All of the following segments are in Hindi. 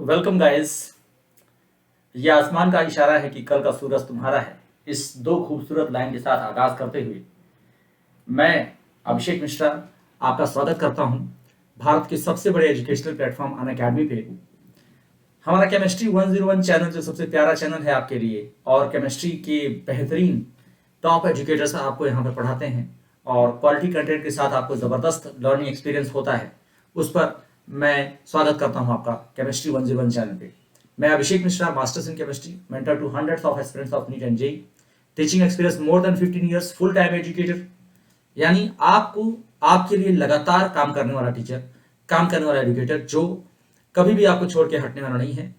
Welcome guys. ये आसमान का इशारा है कि कल का सूरज तुम्हारा है। इस दो खूबसूरत लाइन के साथ आगाज करते हुए मैं अभिषेक मिश्रा आपका स्वागत करता हूं भारत के सबसे बड़े एजुकेशनल प्लेटफॉर्म अनअकैडमी पे। हमारा केमिस्ट्री 101 चैनल जो सबसे प्यारा चैनल है आपके लिए, और केमिस्ट्री के बेहतरीन टॉप एजुकेटर्स आपको यहाँ पर पढ़ाते हैं और क्वालिटी कंटेंट के साथ आपको ज़बरदस्त लर्निंग एक्सपीरियंस होता है। उस पर मैं स्वागत करता हूँ आपका केमिस्ट्री 101 चैनल पे। मैं Abhishek Mishra, masters in chemistry, mentor to hundreds of aspirants of NEET and JEE, teaching experience more than 15 years, full time educator, यानी आपको आपके लिए लगातार काम करने वाला टीचर, काम करने वाला एजुकेटर जो कभी भी आपको छोड़ के हटने वाला नहीं है,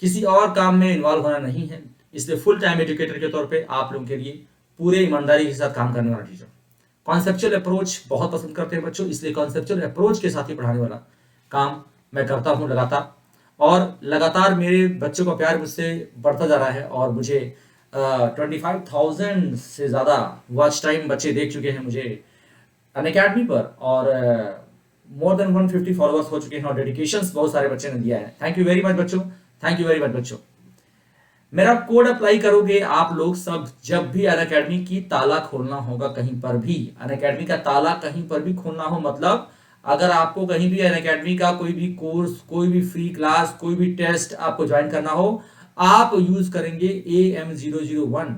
किसी और काम में इन्वॉल्व होना नहीं है। इसलिए फुल टाइम एजुकेटर के तौर पे आप लोगों के लिए पूरे ईमानदारी के साथ काम करने वाला टीचर। कॉन्सेप्चुअल अप्रोच बहुत पसंद करते हैं बच्चों, इसलिए कॉन्सेप्चुअल अप्रोच के साथ ही पढ़ाने वाला काम मैं करता हूँ लगातार। और लगातार मेरे बच्चों का प्यार मुझसे बढ़ता जा रहा है और मुझे 25,000 से ज़्यादा वॉच टाइम बच्चे देख चुके हैं मुझे अनअकैडमी पर, और मोर देन 150 फॉलोअर्स हो चुके हैं और डेडिकेशंस बहुत सारे बच्चे ने दिया है। थैंक यू वेरी मच बच्चों, थैंक यू वेरी मच बच्चों। मेरा कोड अप्लाई करोगे आप लोग सब, जब भी अनअकैडमी की ताला खोलना होगा, कहीं पर भी अनअकैडमी का ताला कहीं पर भी खोलना हो, मतलब अगर आपको कहीं भी अनअकैडमी का कोई भी कोर्स, कोई भी फ्री क्लास, कोई भी टेस्ट आपको ज्वाइन करना हो, आप यूज करेंगे AM001।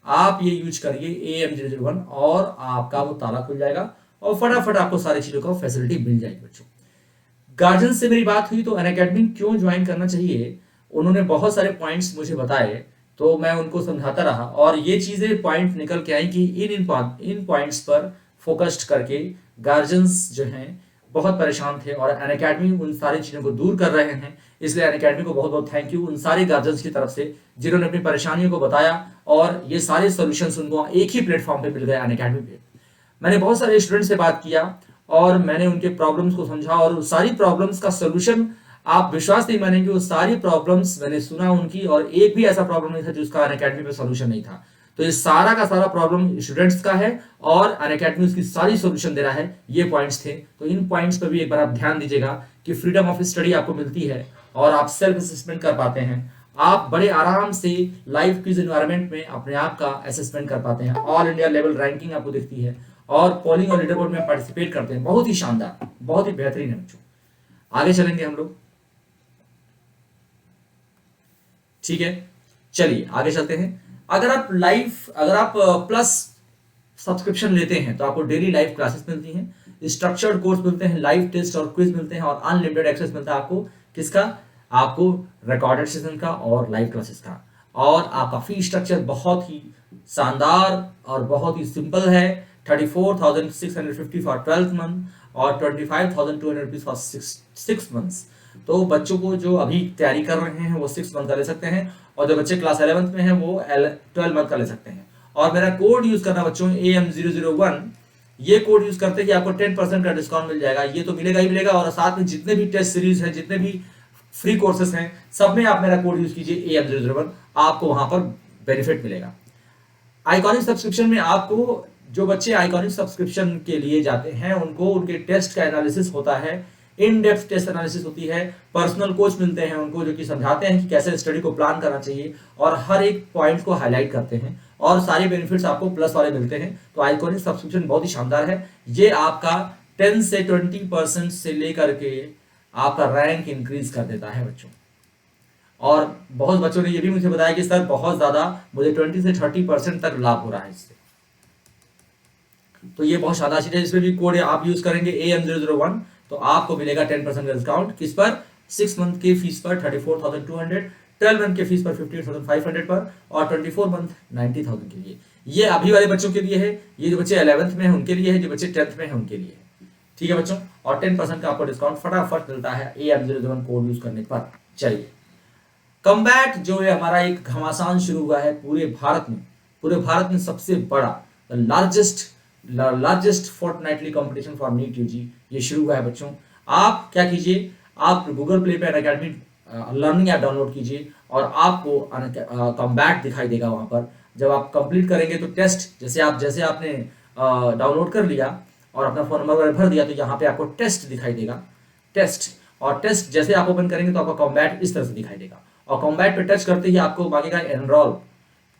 आप ये यूज करिए AM001 और आपका वो ताला खुल जाएगा और फटाफट आपको सारी चीजों का फैसिलिटी मिल जाएगी बच्चों। गार्जियन से मेरी बात हुई तो अनअकैडमी क्यों ज्वाइन करना चाहिए, उन्होंने बहुत सारे पॉइंट्स मुझे बताए, तो मैं उनको समझाता रहा और ये चीजें पॉइंट निकल के आई कि इन पॉइंट्स पर फोकस्ड करके गार्जियंस जो हैं बहुत परेशान थे और अनअकैडमी उन सारी चीजों को दूर कर रहे हैं। इसलिए अनअकैडमी को बहुत बहुत थैंक यू उन सारे गार्जियंस की तरफ से जिन्होंने अपनी परेशानियों को बताया और ये सारे सोल्यूशंस उनको एक ही प्लेटफॉर्म पे मिल गए अनअकैडमी पे। मैंने बहुत सारे स्टूडेंट से बात किया और मैंने उनके प्रॉब्लम्स को समझा और सारी प्रॉब्लम्स का सोल्यूशन, आप विश्वास नहीं मानेंगे, वो सारी प्रॉब्लम्स मैंने सुना उनकी और एक भी ऐसा प्रॉब्लम नहीं था जिसका अनअकैडमी पे सोल्यूशन नहीं था। तो ये सारा का सारा प्रॉब्लम स्टूडेंट्स का है और अनअकैडमी उसकी सारी सोल्यूशन दे रहा है। ये पॉइंट्स थे, तो इन पॉइंट्स पर भी एक बार आप ध्यान दीजिएगा कि फ्रीडम ऑफ स्टडी आपको मिलती है और आप सेल्फ असेसमेंट कर पाते हैं। आप बड़े आराम से लाइव क्विज एनवायरनमेंट में अपने आप का असेसमेंट कर पाते हैं। ऑल इंडिया लेवल रैंकिंग आपको दिखती है और पोलिंग और लीडर बोर्ड में पार्टिसिपेट करते हैं। बहुत ही शानदार, बहुत ही बेहतरीन है बच्चों। आगे चलेंगे हम लोग, ठीक है, चलिए आगे चलते हैं। अगर आप प्लस सब्सक्रिप्शन लेते हैं तो आपको डेली लाइव क्लासेस मिलती हैं, स्ट्रक्चर्ड कोर्स मिलते हैं, लाइव टेस्ट और क्विज मिलते हैं और अनलिमिटेड एक्सेस मिलता है आपको। किसका? आपको रिकॉर्डेड सेशन का और लाइव क्लासेस का। और आपका फी स्ट्रक्चर बहुत ही शानदार और बहुत ही सिंपल है। 34,650 फॉर 12th मंथ और 25,200 रुपीज फॉर 6 मंथ्स। तो बच्चों को जो अभी तैयारी कर रहे हैं वो 6 मंथ का ले सकते हैं और जो बच्चे क्लास 11th में हैं वो 12 मंथ का ले सकते हैं। और मेरा कोड यूज करना बच्चों AM001, ये कोड यूज करते ही आपको 10% का डिस्काउंट मिल जाएगा। ये तो मिलेगा ही मिलेगा और साथ में जितने भी टेस्ट सीरीज हैं, जितने भी फ्री कोर्सेस हैं, सब में आप मेरा कोड यूज कीजिए AM001, आपको वहां पर बेनिफिट मिलेगा। आइकॉनिक सब्सक्रिप्शन में आपको, जो बच्चे आइकॉनिक सब्सक्रिप्शन के लिए जाते हैं उनको उनके टेस्ट का एनालिसिस होता है, इन डेप्थ टेस्ट एनालिसिस होती है, पर्सनल कोच मिलते हैं उनको जो कि समझाते हैं कि कैसे स्टडी को प्लान करना चाहिए और हर एक पॉइंट को हाईलाइट करते हैं और सारे बेनिफिट्स आपको प्लस वाले मिलते हैं। तो आइकॉनिक सब्सक्रिप्शन बहुत ही शानदार है। ये आपका 10 से 20% से लेकर के आपका रैंक इंक्रीज कर देता है बच्चों। और बहुत बच्चों ने ये भी मुझे बताया कि सर बहुत ज्यादा मुझे 20 से 30% तक लाभ हो रहा है इससे। तो ये बहुत शानदार चीज है। इसमें भी कोड आप यूज करेंगे AM001 तो आपको मिलेगा 10% का डिस्काउंट। किस पर? 6 मंथ की फीस पर 34,200, 12 मंथ के फीस पर 15,500 पर और 24 मंथ 90,000 के लिए। ये अभी वाले बच्चों के लिए है, ये जो बच्चे 11th में है उनके लिए है, जो बच्चे 10th में है उनके लिए है। ठीक है बच्चों, और 10% का आपको डिस्काउंट फटाफट मिलता है AM001 कोड यूज करने पर। चलिए, कमबैक जो है हमारा एक घमासान शुरू हुआ है पूरे भारत में सबसे बड़ा largest fortnightly competition for NEET UG ये शुरू हुआ है बच्चों। आप क्या कीजिए, आप गूगल प्ले पे अनअकैडमी लर्निंग ऐप डाउनलोड कीजिए और आपको कमबैक दिखाई देगा वहां पर। जब आप कंप्लीट करेंगे तो टेस्ट, जैसे आपने डाउनलोड कर लिया और अपना फोन नंबर भर दिया तो यहाँ पे आपको टेस्ट दिखाई देगा, टेस्ट। और टेस्ट जैसे आप ओपन करेंगे तो आपका कॉम्बैट इस तरह से दिखाई देगा, और कॉम्बैट पे टच करते ही आपको मांगेगा एनरोल,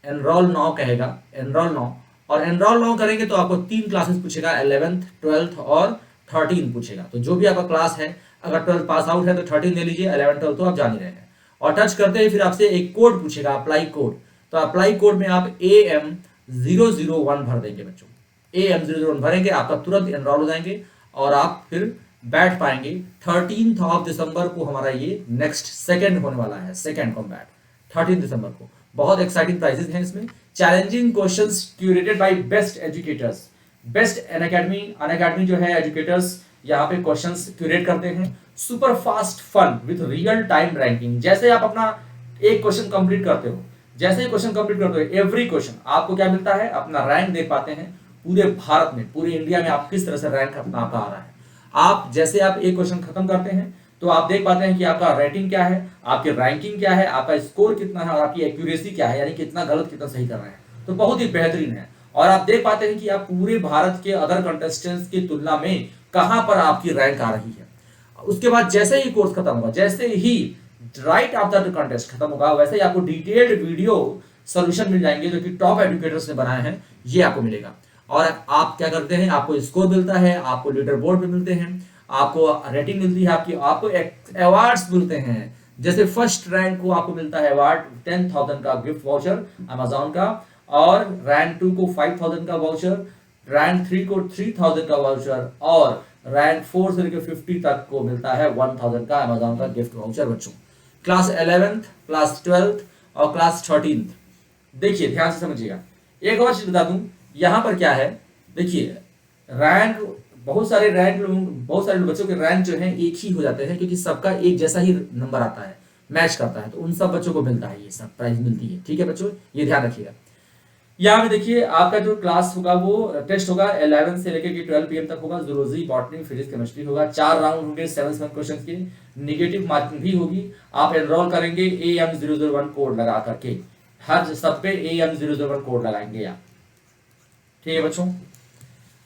एनरोल नाउ कहेगा, एनरोल नाउ, और एनरोल नाउ करेंगे तो आपको 3 क्लासेस पूछेगा, 11th 12th और 13 पूछेगा। तो जो भी आपका क्लास है, अगर 12th पास आउट है तो 13 ले लीजिए, 11 12 तो आप जान ही रहे हैं। और टच करते ही फिर आपसे एक कोड पूछेगा, अप्लाई कोड। तो अप्लाई कोड में आप AM001 भर देंगे बच्चों, AM001 भरेंगे, आपका तुरंत एनरोल हो जाएंगे और आप फिर बैठ पाएंगे। 13th ऑफ दिसंबर को हमारा ये नेक्स्ट सेकंड होने वाला है, सेकंड कॉम्बैट 13 दिसंबर को। बहुत एक्साइटिंग प्राइजेस हैं इसमें। Challenging questions curated by best educators, best Unacademy जो है एजुकेटर्स यहाँ पे क्वेश्चंस क्यूरेट करते हैं। Super fast fun with real time ranking, जैसे आप अपना एक क्वेश्चन कंप्लीट करते हो, जैसे ही क्वेश्चन कंप्लीट करते हो, एवरी क्वेश्चन आपको क्या मिलता है, अपना रैंक देख पाते हैं पूरे भारत में, पूरे इंडिया में आप किस तरह से रैंक अपना आपका आ रहा है। आप जैसे आप एक क्वेश्चन खत्म करते हैं तो आप देख पाते हैं कि आपका रेटिंग क्या है, आपकी रैंकिंग क्या है, आपका स्कोर कितना है और आपकी एक्यूरेसी क्या है, यानी कितना गलत कितना सही कर रहे हैं। तो बहुत ही बेहतरीन है, और आप देख पाते हैं कि आप पूरे भारत के अदर कंटेस्टेंट्स की तुलना में कहां पर आपकी रैंक आ रही है। उसके बाद जैसे ही कोर्स खत्म होगा, जैसे ही राइट आफ्टर द कंटेस्ट खत्म होगा, वैसे ही आपको डिटेल्ड वीडियो सॉल्यूशन मिल जाएंगे जो कि टॉप एजुकेटर्स ने बनाए हैं, ये आपको मिलेगा। और आप क्या करते हैं, आपको स्कोर मिलता है, आपको लीडर बोर्ड पे मिलते हैं, आपको रेटिंग मिलती है, आपको अवार्ड्स मिलते हैं। जैसे फर्स्ट रैंक को आपको मिलता है अवार्ड 10,000 का गिफ्ट वाउचर अमेजॉन का, और रैंक 2 को 5,000 का वाउचर, रैंक 3 को 3,000 का वाउचर, और रैंक 4 से लेकर 50 तक को मिलता है 1,000 का अमेजॉन का गिफ्ट वाउचर बच्चों। क्लास 11th, क्लास 12th और क्लास 13th, देखिए ध्यान से समझिएगा। एक और चीज बता दूं, यहां पर क्या है, देखिए रैंक, बहुत सारे बच्चों के रैंक जो है एक ही हो जाते हैं, क्योंकि सबका एक जैसा ही नंबर आता है, मैच करता है, तो उन सब बच्चों को मिलता है, ये सब प्राइज मिलती है। ठीक है बच्चों, ये ध्यान रखिएगा। यहाँ पे देखिए आपका जो क्लास होगा वो टेस्ट होगा 11 से लेकर के 12 PM तक होगा, जूलॉजी, बॉटनी, फिजिक्स, केमिस्ट्री होगा। 4 राउंड होंगे 7 क्वेश्चन के, निगेटिव मार्किंग भी होगी। आप एनरोल करेंगे AM001 कोड लगा करके, हर सब पे AM001 कोड लगाएंगे आप। ठीक है बच्चों,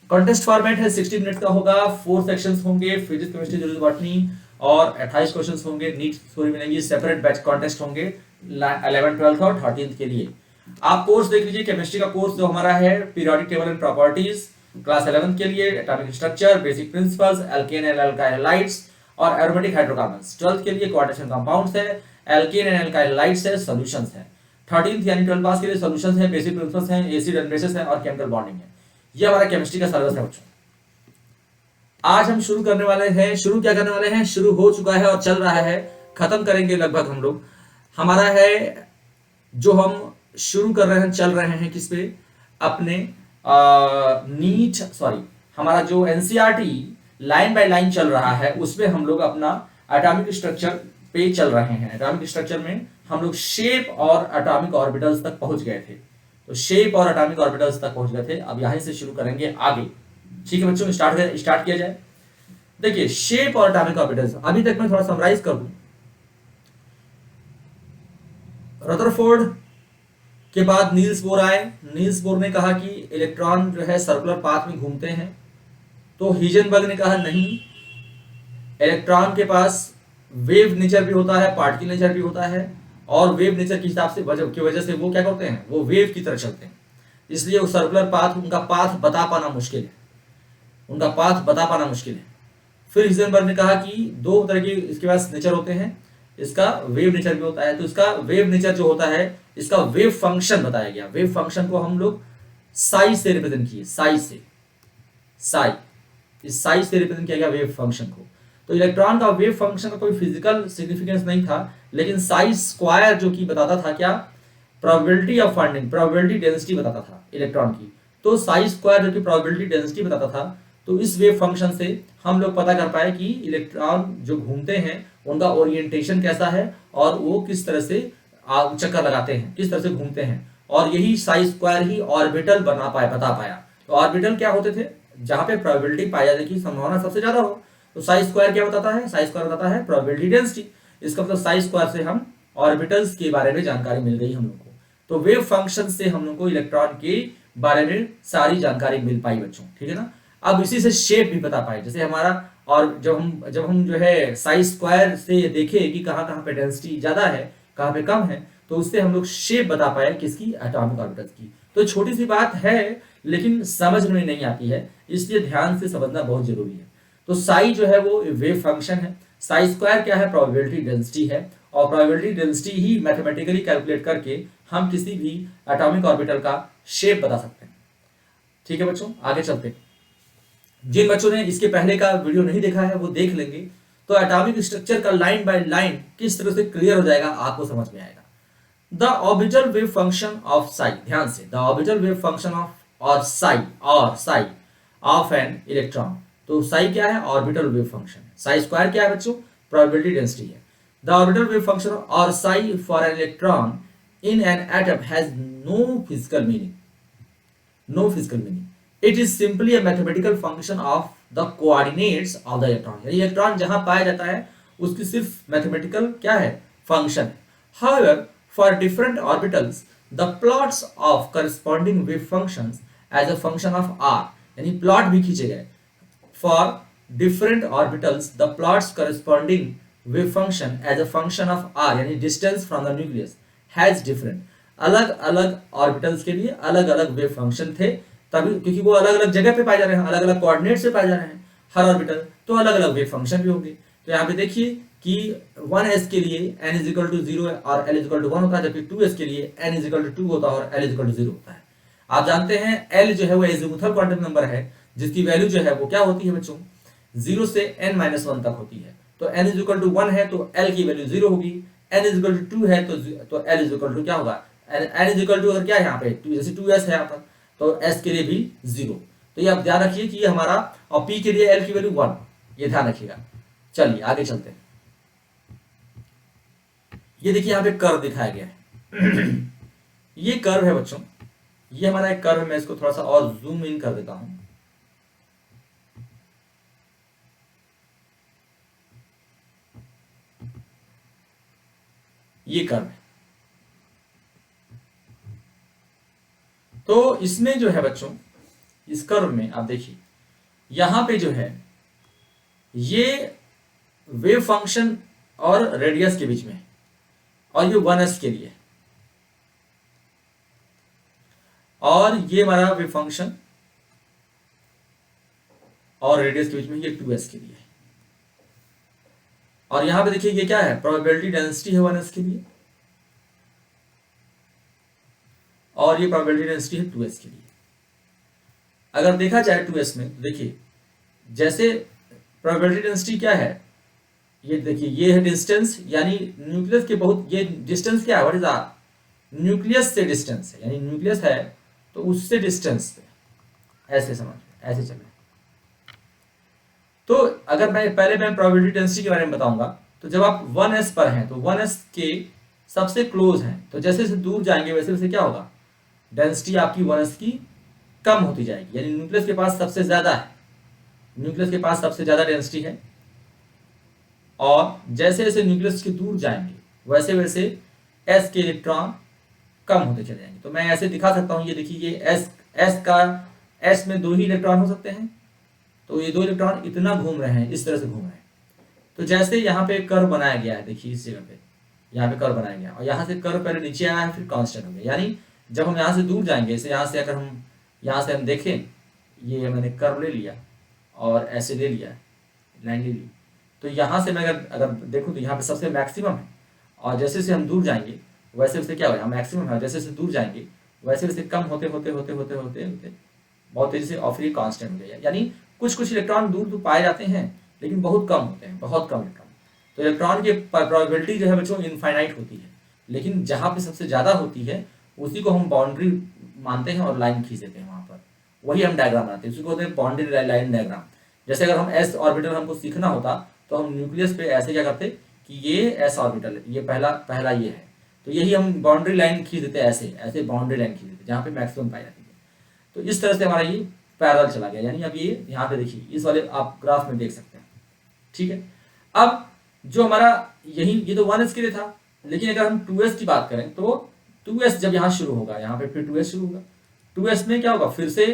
कॉन्टेस्ट फॉर्मेट है 60 मिनट का होगा, 4 सेक्शंस होंगे, फिजिक्स, केमिस्ट्री, जूलॉजी, बॉटनी, और 28 क्वेश्चंस होंगे। नीट स्कोर मिलेंगी, सेपरेट बैच कॉन्टेस्ट होंगे 11, 12 और 13 के लिए। आप कोर्स देख लीजिए, केमिस्ट्री का कोर्स जो हमारा है, periodic table and properties, class 11 के लिए atomic structure, basic principles, alkene and alkyl halides और एरोमेटिक हाइड्रोकार्बन्स। 12th के लिए कोऑर्डिनेशन कंपाउंड्स है, एल्केन एंड एल्काइल हैलाइड्स है, सॉल्यूशंस है। 13th यानी 12 पास के लिए सॉल्यूशंस है, बेसिक प्रिंसिपल्स है, एसिड एंड बेसिस है और केमिकल बॉन्डिंग है। ये हमारा केमिस्ट्री का सिलेबस है बच्चों। आज हम शुरू करने वाले हैं, शुरू क्या करने वाले हैं, शुरू हो चुका है और चल रहा है, खत्म करेंगे लगभग हम लोग। हमारा है जो हम शुरू कर रहे हैं, चल रहे हैं किस पे, अपने हमारा जो एनसीईआरटी लाइन बाय लाइन चल रहा है, उसमें हम लोग अपना एटॉमिक स्ट्रक्चर पे चल रहे हैं। एटॉमिक स्ट्रक्चर में हम लोग शेप और एटॉमिक ऑर्बिटल्स तक पहुंच गए थे, तो शेप और एटॉमिक ऑर्बिटल्स तक पहुंच गए थे। अब यहीं से शुरू करेंगे आगे। ठीक है बच्चों, स्टार्ट किया जाए। देखिए शेप और एटॉमिक ऑर्बिटल्स, अभी तक मैं थोड़ा समराइज कर दूं। रदरफोर्ड के बाद नील्स बोर आए। नील्स बोर ने कहा कि इलेक्ट्रॉन जो है सर्कुलर पाथ में घूमते हैं। तो हिजनबर्ग ने कहा नहीं, इलेक्ट्रॉन के पास वेव नेचर भी होता है, पार्टिकल नेचर भी होता है, और वेव नेचर के हिसाब से की वजह से वो क्या करते हैं, वो वेव की तरह चलते हैं, इसलिए वो सर्कुलर पाथ, उनका पाथ बता पाना मुश्किल है, उनका पाथ बता पाना मुश्किल है। फिर हिजनबर्ग ने कहा कि दो तरह के इसके पास नेचर होते हैं, इसका वेव नेचर भी होता है। तो इसका वेव नेचर जो होता है, इसका वेव फंक्शन बताया गया। वेव फंक्शन को हम लोग साइज से रिप्रेजेंट किए, साइज से, इस साइज से रिप्रेजेंट किया गया वेव फंक्शन को। तो इलेक्ट्रॉन का वेव फंक्शन का कोई फिजिकल सिग्निफिकेंस नहीं था, लेकिन साइज स्क्वायर जो कि बताता था क्या, probability of finding, probability density बताता था इलेक्ट्रॉन की। तो साइज स्क्वायर जो कि प्रोबेबिलिटी डेंसिटी बताता था, तो इस वेव फंक्शन से हम लोग पता कर पाए कि इलेक्ट्रॉन जो घूमते हैं उनका ओरिएंटेशन कैसा है और वो किस तरह से चक्कर लगाते हैं, किस तरह से घूमते हैं। और यही साइज स्क्वायर ही ऑर्बिटल बता पाया। तो ऑर्बिटल क्या होते थे, जहां पे प्रोबेबिलिटी पाई जाने की संभावना सबसे ज्यादा हो। तो साइज स्क्वायर क्या बताता है, साइज स्क्वायर बताता है प्रोबेबिलिटी डेंसिटी। इसका मतलब साइज स्क्वायर से हम ऑर्बिटल्स के बारे में जानकारी मिल गई हम लोग को। तो वेव फंक्शन से हम लोग को इलेक्ट्रॉन के बारे में सारी जानकारी मिल पाई बच्चों, ठीक है ना। अब इसी से शेप भी बता पाए, जैसे हमारा और जब हम जो है साई स्क्वायर से देखें कि कहाँ कहाँ पे डेंसिटी ज़्यादा है, कहाँ पे कम है, तो उससे हम लोग शेप बता पाए किसकी, एटॉमिक ऑर्बिटल्स की। तो छोटी सी बात है लेकिन समझ में नहीं आती है, इसलिए ध्यान से समझना बहुत जरूरी है। तो साई जो है वो वेव फंक्शन है, साई स्क्वायर क्या है, प्रोबेबिलिटी डेंसिटी है, और प्रोबेबिलिटी डेंसिटी ही मैथमेटिकली कैलकुलेट करके हम किसी भी एटॉमिक ऑर्बिटल का शेप बता सकते हैं। ठीक है बच्चों, आगे चलते हैं। जिन बच्चों ने इसके पहले का वीडियो नहीं देखा है वो देख लेंगे, तो एटॉमिक स्ट्रक्चर का लाइन बाय लाइन किस तरह से क्लियर हो जाएगा, आपको समझ में आएगा। The orbital wave function of Sai, ध्यान से, the orbital wave function of और साई ऑफ एन इलेक्ट्रॉन। तो साई क्या है, ऑर्बिटल वेव फंक्शन है। साई स्क्वायर क्या है बच्चों, प्रोबेबिलिटी डेंसिटी है। द ऑर्बिटल वेव फंक्शन और Sai for an electron in an atom has no physical meaning. No physical meaning. It is simply a mathematical function of the coordinates of the electron. यानी इलेक्ट्रॉन जहां पाया जाता है उसकी सिर्फ मैथमेटिकल क्या है, फंक्शन है। However, for different orbitals, the plots of corresponding wave functions as a function of r, यानी प्लॉट भी खींचे गए। For different orbitals, the plots corresponding wave function as a function of r, यानी distance from the nucleus, has different, अलग अलग ऑर्बिटल्स के लिए अलग अलग वेव फंक्शन थे, तभी क्योंकि वो अलग अलग जगह पे पाए जा रहे हैं, अलग अलग कोऑर्डिनेट से पाए जा रहे हैं हर ऑर्बिटल, तो अलग अलग वेव फंक्शन भी होंगे। तो यहाँ पे देखिए कि 1s के लिए n इज इक्वल टू 0 और l इज इक्वल टू 1 होता है, जबकि 2s के लिए n इज इक्वल टू 2 होता है और l इज इक्वल टू 0 होता है। आप जानते हैं l जो है वो एजीमुथल क्वांटम नंबर है, जिसकी वैल्यू जो है वो क्या होती है बच्चों, 0 से n-1 तक होती है। तो n इज इक्वल टू 1 है तो l की वैल्यू 0 होगी, n इज इक्वल टू 2 है तो l इज इक्वल टू क्या होगा, n इज इक्वल टू अगर क्या है यहाँ पे 2, जैसे 2s है यहाँ पर, तो s के लिए भी 0। तो ये आप ध्यान रखिए कि ये हमारा, और p के लिए l की वैल्यू 1, ये ध्यान रखिएगा। चलिए आगे चलते हैं। ये देखिए यहाँ पे कर्व दिखाया गया है ये कर्व है बच्चों, ये हमारा एक कर्व है। मैं इसको थोड़ा सा और जूम इन कर देता हूं। ये कर्व है, तो इसमें जो है बच्चों, इस कर्व में आप देखिए यहां पे जो है ये वेव फंक्शन और रेडियस के बीच में, और ये 1s के लिए, और ये हमारा वेव फंक्शन और रेडियस के बीच में ये 2s के लिए। और यहां पे देखिए ये क्या है, प्रोबेबिलिटी डेंसिटी है 1s के लिए, और ये प्रोबेबिलिटी डेंसिटी है 2s के लिए। अगर देखा जाए 2s में, तो देखिए जैसे प्रोबेबिलिटी डेंसिटी क्या है, ये देखिए ये है डिस्टेंस, यानी न्यूक्लियस के बहुत, ये डिस्टेंस क्या है, व्हाट इज आर, न्यूक्लियस से डिस्टेंस है, यानी न्यूक्लियस है तो उससे डिस्टेंस, ऐसे समझ, ऐसे चले। तो अगर मैं प्रोबेबिलिटी डेंसिटी के बारे में बताऊंगा, तो जब आप 1s पर हैं तो 1s के सबसे क्लोज हैं, तो जैसे जैसे दूर जाएंगे वैसे वैसे क्या होगा, डेंसिटी आपकी 1s की कम होती जाएगी, यानी न्यूक्लियस के पास सबसे ज्यादा है, न्यूक्लियस के पास सबसे ज्यादा डेंसिटी है। और जैसे जैसे न्यूक्लियस के दूर जाएंगे वैसे वैसे s के इलेक्ट्रॉन कम होते चले जाएंगे। तो मैं ऐसे दिखा सकता हूं, ये देखिए ये s में 2 ही इलेक्ट्रॉन हो सकते हैं, तो ये 2 इलेक्ट्रॉन इतना घूम रहे हैं, इस तरह से घूम रहे हैं। तो जैसे यहाँ पे कर्व बनाया गया है, देखिए इस जगह पे यहाँ पे कर्व बनाया गया, और यहाँ से कर्व पहले नीचे आया है फिर कांस्टेंट हो गया, यानी जब हम यहाँ से दूर जाएंगे, जैसे यहाँ से अगर हम यहाँ से हम देखें, ये मैंने कर्व ले लिया और ऐसे ले लिया, लाइन ले ली, तो यहाँ से मैं अगर देखूँ तो यहाँ पे सबसे मैक्सिमम है, और जैसे जैसे हम दूर जाएंगे वैसे वैसे क्या होगा, मैक्सिमम है, जैसे जैसे दूर जाएंगे वैसे वैसे कम होते होते होते होते होते होते बहुत तेजी से और फिर कांस्टेंट हो जाएगा। यानी कुछ कुछ इलेक्ट्रॉन दूर तो पाए जाते हैं लेकिन बहुत कम होते हैं, बहुत कम इलेक्ट्रॉन। तो इलेक्ट्रॉन की प्रोबेबिलिटी जो है बच्चों इनफाइनाइट होती है, लेकिन जहाँ पे सबसे ज़्यादा होती है उसी को हम बाउंड्री मानते हैं और लाइन खींच देते हैं वहाँ पर, वही हम डायग्राम बनाते हैं, उसी को होते हैं बाउंड्री लाइन डायग्राम। जैसे अगर हम एस ऑर्बिटल हमको सीखना होता तो हम न्यूक्लियस पे ऐसे क्या करते कि ये एस ऑर्बिटल है, ये पहला ये है, तो यही हम बाउंड्री लाइन खींच देते, ऐसे ऐसे बाउंड्री लाइन खींच देते जहाँ पे मैक्सिमम पाई जाती है। तो इस तरह से हमारा ये पैरेलल चला गया, यानी अब ये यहाँ पे देखिए इस वाले आप ग्राफ में देख सकते हैं, ठीक है। अब जो हमारा ये तो 1s के लिए था, लेकिन अगर हम 2s की बात करें तो 2s जब यहाँ शुरू होगा, यहाँ पे फिर 2s शुरू होगा, 2s में क्या होगा, फिर से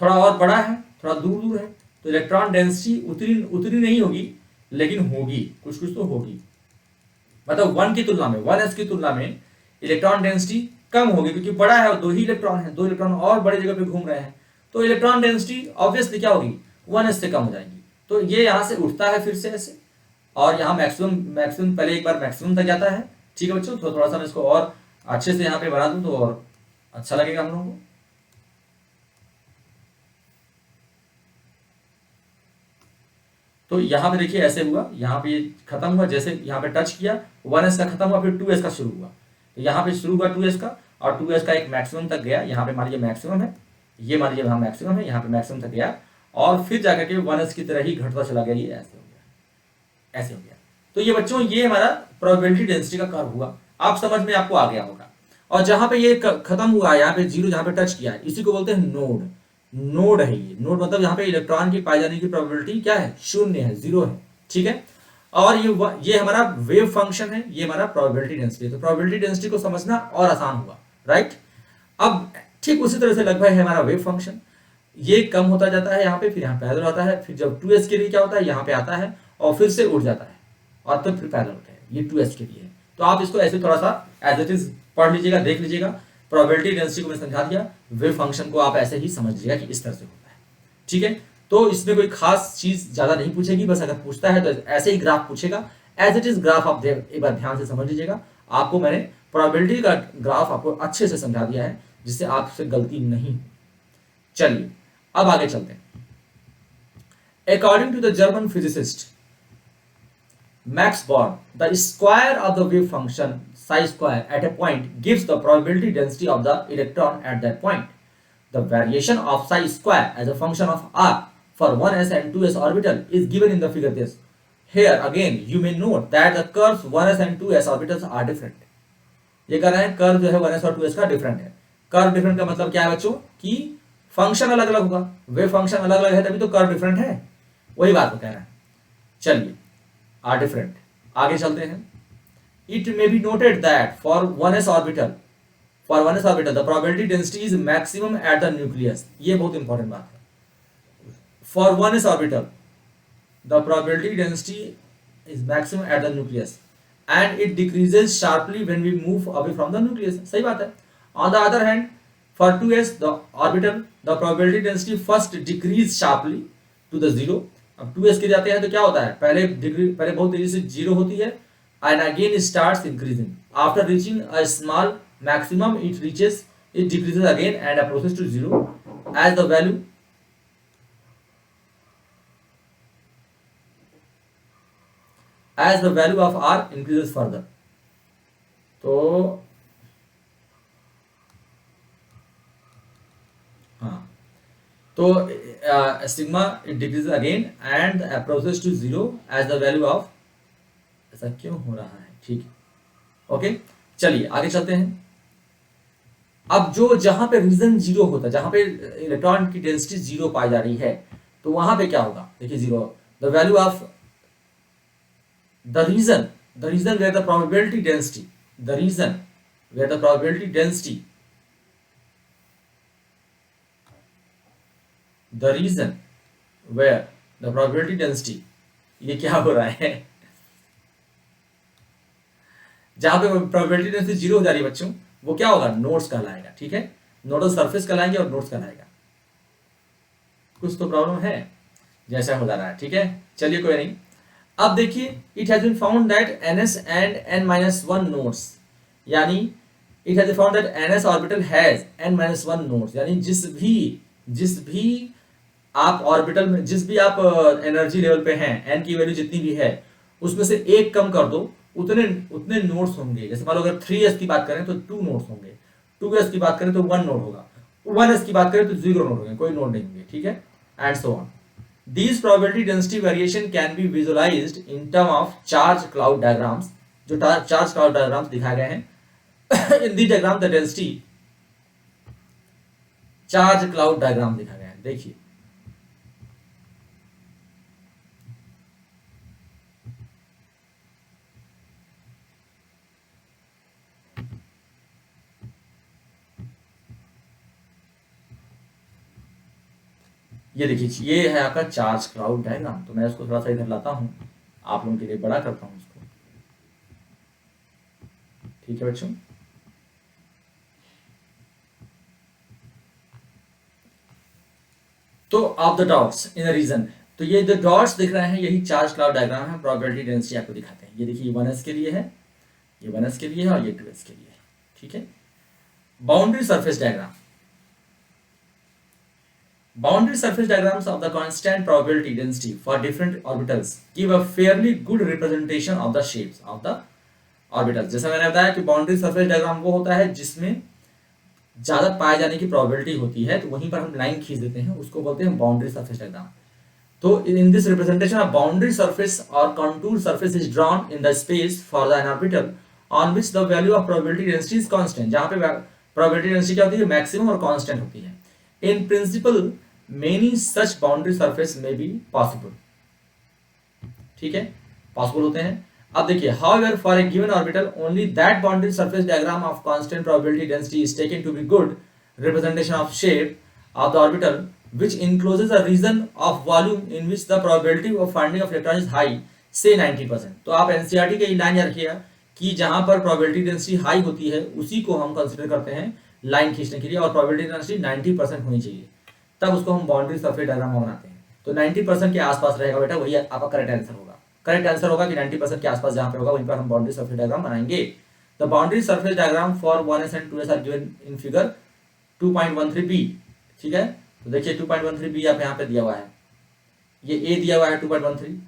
थोड़ा और बड़ा है, थोड़ा दूर दूर है, तो इलेक्ट्रॉन डेंसिटी उतनी उतनी नहीं होगी, लेकिन होगी, कुछ कुछ तो होगी। मतलब 1 की तुलना में, 1s की तुलना में इलेक्ट्रॉन डेंसिटी कम होगी, क्योंकि बड़ा है और 2 ही इलेक्ट्रॉन है, 2 इलेक्ट्रॉन और बड़े जगह पे घूम रहे हैं, तो इलेक्ट्रॉन डेंसिटी ऑब्वियसली क्या होगी, 1s से कम हो जाएगी। तो ये यहाँ से उठता है फिर से ऐसे, और यहाँ मैक्सिमम मैक्सिमम पहले एक बार मैक्सिमम तक जाता है। ठीक है बच्चों, तो थोड़ा सा मैं इसको और अच्छे से यहाँ पे बना दूँ तो और अच्छा लगेगा हम लोगों को। तो यहाँ पे देखिए ऐसे हुआ, यहाँ पे खत्म हुआ, जैसे यहाँ पे टच किया 1s का खत्म हुआ, फिर 2s का शुरू हुआ। तो यहाँ पे शुरू हुआ 2s का, और 2s का एक मैक्सिमम तक गया, यहाँ पे मान लीजिए मैक्सिमम है, ये मान लीजिए यहाँ मैक्सिमम है, यहाँ पे मैक्सिमम तक गया, और फिर जाकर के 1s की तरह ही घटता चला गया, ये ऐसे हो गया, ऐसे हो गया। तो ये बच्चों ये हमारा प्रोबेबिलिटी डेंसिटी का कर्व हुआ, आप समझ में आपको आ गया होगा। और जहां पे ये खत्म हुआ, यहाँ पे जीरो जहां पे टच किया है, इसी को बोलते हैं नोड। नोड है ये, नोड मतलब यहाँ पे इलेक्ट्रॉन की पाए जाने की प्रोबेबिलिटी क्या है, शून्य है, जीरो है। ठीक है, और ये हमारा वेव फंक्शन है, ये हमारा प्रोबेबिलिटी डेंसिटी है। तो प्रोबेबिलिटी डेंसिटी को समझना और आसान हुआ, राइट। अब ठीक उसी तरह से लगभग है हमारा वेव फंक्शन, ये कम होता जाता है यहाँ पे, फिर यहाँ पैदल आता है, फिर जब 2s के लिए क्या होता है, यहाँ पे आता है और फिर से उड़ जाता है, और तब फिर पैदल होता है, ये 2s के लिए है। तो आप इसको ऐसे थोड़ा सा एज इट इज पढ़ लीजिएगा, देख लीजिएगा। प्रोबेबिलिटी डेंसिटी को मैं समझा दिया, वेव फंक्शन को आप ऐसे ही समझ लीजिएगा कि इस तरह से होता है। ठीक है, तो इसमें कोई खास चीज ज्यादा नहीं पूछेगी, बस अगर पूछता है तो ऐसे ही ग्राफ पूछेगा, एज इट इज ग्राफ आप एक बार ध्यान से समझ लीजिएगा। आपको मैंने प्रोबेबिलिटी का ग्राफ आपको अच्छे से समझा दिया है, जिससे आपसे गलती नहीं हो। चलिए अब आगे चलते हैं। According to the German physicist Max Born, the square of the wave function psi square at a point gives the probability density of the electron at that point. The variation of psi square as a function of r for 1s and 2s orbital is given in the figure this. Here again you may note that the curves 1s and 2s orbitals are different. ये कह रहे हैं कर्व जो है 1s और 2s का डिफरेंट है। कर्व डिफरेंट का मतलब क्या है बच्चों, कि फंक्शन अलग अलग होगा, वेव फंक्शन अलग अलग है तभी तो कर्व डिफरेंट है, वही बात को कह रहे हैं। चलिए आर डिफरेंट, आगे चलते हैं। It may be noted that for 1s orbital, for 1s orbital the probability density is maximum at the nucleus. ये बहुत इंपॉर्टेंट बात है। For 1s orbital the probability density is maximum at the nucleus and it decreases sharply when we move away from the nucleus. सही बात है। On the other hand for 2s the orbital the probability density first decrease sharply to the zero. अब 2s के जाते हैं तो क्या होता है, पहले बहुत तेजी से जीरो होती है, and again starts increasing. After reaching a small maximum it decreases again and approaches to zero as the value of r increases further. तो हाँ, तो sigma it decreases again and approaches to zero as the value of, ऐसा क्यों हो रहा है, ठीक है, ओके। चलिए आगे चलते हैं। अब जो जहां पे रीजन जीरो होता है, जहां पे इलेक्ट्रॉन की डेंसिटी जीरो पाई जा रही है, तो वहां पे क्या होगा, देखिए zero, the value of the region where the probability density, the region where the probability density, the region where the probability density, ये क्या हो रहा है, जहां पे प्रोबेबिलिटी डेंसिटी जीरो हो जा रही है बच्चों, वो क्या होगा, नोड्स कहलाएगा। ठीक है, नोडल सरफेस कहलाएंगे और नोड्स कहलाएगा। कुछ तो प्रॉब्लम है, जैसा हो जा रहा है, ठीक है, चलिए कोई नहीं। अब देखिए, it has been found that ns and n-1 nodes, यानी it has found that ns orbital has n-1 nodes, यानी जिस भी आप ऑर्बिटल में, जिस भी आप एनर्जी लेवल पे हैं, n की वैल्यू जितनी भी है, उसमें से एक कम कर दो, उतने उतने नोड्स होंगे। जैसे मान लो अगर 3s की बात करें तो 2 नोड्स होंगे, 2s की बात करें तो 1 नोड होगा, 1s की बात करें तो 0 नोड होंगे, कोई नोड नहीं होंगे। ठीक है, and so on. These probability density variation can be visualized in term of charge cloud diagrams, जो charge cloud diagrams दिखाए गए हैं। In the diagram the density charge cloud diagram दिखाए गए हैं, देखिए ये देखिए ये है आपका चार्ज क्लाउड डायग्राम। तो मैं इसको थोड़ा सा इधर लाता हूँ, आप लोगों के लिए बड़ा करता हूँ इसको। ठीक है बच्चों, तो of the dots in region, तो ये जो डॉट्स दिख रहे हैं यही चार्ज क्लाउड डायग्राम है, प्रोबेबिलिटी डेंसिटी आपको दिखाते हैं। ये देखिए 1s के लिए है, ये 1s के लिए है और ये 2s के लिए है। ठीक है, boundary surface diagram. Boundary surface diagrams of the constant probability density for different orbitals give a fairly good representation of the shapes of the orbitals। जैसा मैंने बताया कि बाउंड्री सरफेस डायग्राम वो होता है जिसमें ज्यादा पाए जाने की प्रोबेबिलिटी होती है, तो वहीं पर हम लाइन खींच देते हैं, उसको बोलते हैं बाउंड्री सरफेस डायग्राम। तो in this representation of boundary surface और contour surface is drawn in the space for the n orbital on which the value of probability density is constant, जहां पे प्रोबेबिलिटी डेंसिटी क्या होती है, मैक्सिमम और कांस्टेंट होती है। In principle many such boundary surface में बी पॉसिबल। ठीक है, पॉसिबल होते हैं। अब देखिए, however for a given orbital only that boundary surface diagram of constant probability density is taken to be good representation of shape of the orbital which encloses a region of volume in which the probability of finding of electron is high, say 90%। तो आप एनसीईआरटी के लाइन याद रखिएगा कि जहां पर प्रोबेबिलिटी डेंसिटी हाई होती है उसी को हम कंसीडर करते हैं लाइन खींचने के लिए, और प्रोबेबिलिटी डेंसिटी 90% होनी चाहिए, तब उसको हम बाउंड्री सरफेस डायग्राम बनाते हैं। तो 90% के आसपास रहेगा बेटा, वही आपका करेक्ट आंसर होगा। करेक्ट आंसर होगा कि 90% के आसपास जहां पे होगा वहीं पर हम बाउंड्री सरफेस डायग्राम बनाएंगे। The boundary surface diagram for 1s and 2s are given in figure 2.13b। ठीक है, तो देखिए 2.13b आप यहाँ पे दिया हुआ है, ये a दिया हुआ है 2.13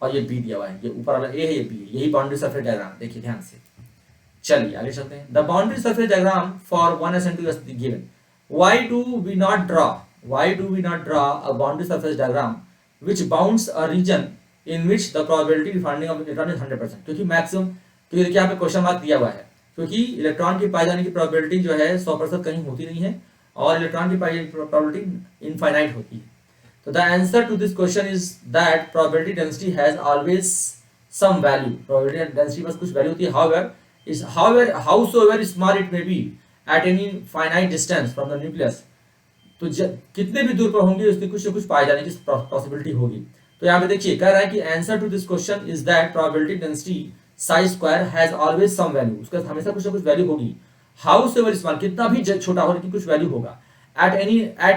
और ये b दिया हुआ है, ये ऊपर वाला a है, ये b है, यही बाउंड्री सरफेस डायग्राम। देखिए ध्यान से, चलिए आगे चलते हैं। The boundary surface diagram for 1s and 2s given, why do we not draw a boundary surface diagram which bounds a region in which the probability finding of electron is 100%? क्योंकि मैक्सिमम, क्योंकि देखिए यहाँ पे क्वेश्चन मार्क दिया हुआ है, क्योंकि इलेक्ट्रॉन की पाए जाने की प्रोबेबिलिटी जो है 100% कहीं होती नहीं है, और इलेक्ट्रॉन की पाए जाने की प्रोबेबिलिटी इनफाइनाइट होती है। तो the answer to this question is that probability density has always some value, probability density बस कुछ वैल्यू होती है। however howsoever small it may be at any finite distance from the nucleus, तो कितने भी दूर पर होंगे उसकी कुछ न कुछ पाए जाने की पॉसिबिलिटी होगी। तो यहाँ पे देखिए कह रहा है कि answer to this question is that probability density psi square has always some value, उसका हमेशा कुछ न कुछ वैल्यू होगी। हाउस एवर स्मॉल, कितना भी छोटा हो लेकिन कुछ वैल्यू होगा। Eight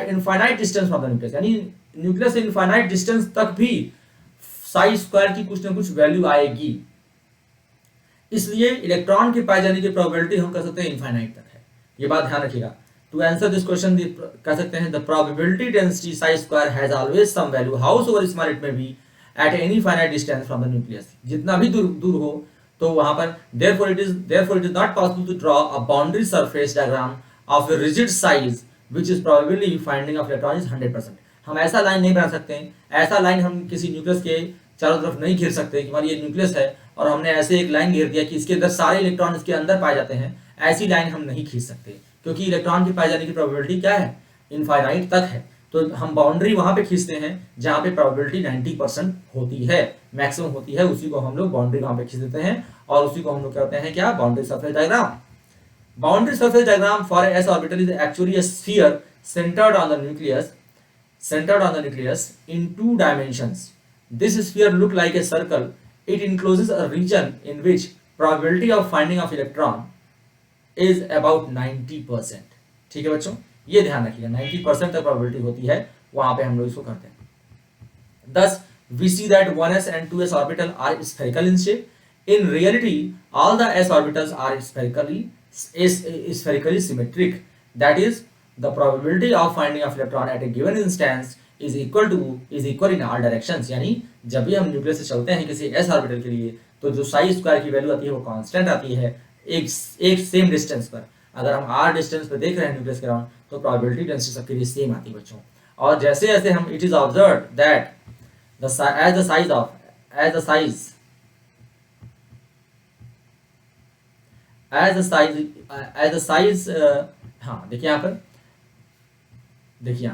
infinite distance from the nucleus, यानी न्यूक्लियस से इनफाइनाइट डिस्टेंस तक भी साई स्क्वायर की कुछ न कुछ वैल्यू आएगी। इसलिए इलेक्ट्रॉन के पाए जाने की प्रोबेबिलिटी हम कह सकते हैं इनफाइनाइट तक है, ये बात ध्यान रखिएगा। To answer this question, कह सकते हैं the probability density psi square has always some value, howsoever small it may be, at any finite distance from the nucleus। जितना भी दूर हो तो वहां पर therefore it is not possible to draw a boundary surface diagram of a rigid size which is probably finding of electron is 100%। हम ऐसा लाइन नहीं बना सकते हैं, ऐसा लाइन हम किसी न्यूक्लियस के चारों तरफ नहीं घेर सकते कि हमारी ये न्यूक्लियस है और हमने ऐसे एक लाइन घेर दिया कि इसके अंदर सारे इलेक्ट्रॉन इसके अंदर पाए जाते हैं, ऐसी लाइन हम नहीं खींच सकते, क्योंकि इलेक्ट्रॉन की पाए जाने की प्रोबेबिलिटी क्या है, इनफाइनाइट तक है। तो हम बाउंड्री वहां पे खींचते हैं जहां पे प्रोबेबिलिटी 90% होती है, मैक्सिमम होती है, उसी को हम लोग बाउंड्री वहां पे खींच देते हैं और उसी को हम लोग कहते हैं क्या, boundary surface diagram. Boundary surface diagram for S orbital is actually a sphere centered on the nucleus in 2 dimensions. This sphere look like a circle. It encloses a region in which probability of finding of electron is about 90%। ठीक है बच्चों, ये ध्यान रखिएगा, 90% तक प्रोबेबिलिटी होती है, वहां पे हम लोग इसको करते हैं। Thus we see that 1s and 2s orbital are spherical in shape. In reality all the s orbitals are spherically symmetric, that is the probability of finding of electron at a given instance is equal in all directions। यानी जब भी हम न्यूक्लियस से चलते हैं किसी s ऑर्बिटल के लिए तो जो साई स्क्वायर की वैल्यू आती है वो कांस्टेंट आती है एक सेम डिस्टेंस पर। अगर हम r डिस्टेंस पर देख रहे हैं न्यूक्लियस के अराउंड तो प्रोबेबिलिटी डेंसिटी सबके लिए सेम आती है बच्चों। और जैसे जैसे हम it is observed that as the size हाँ देखिए यहाँ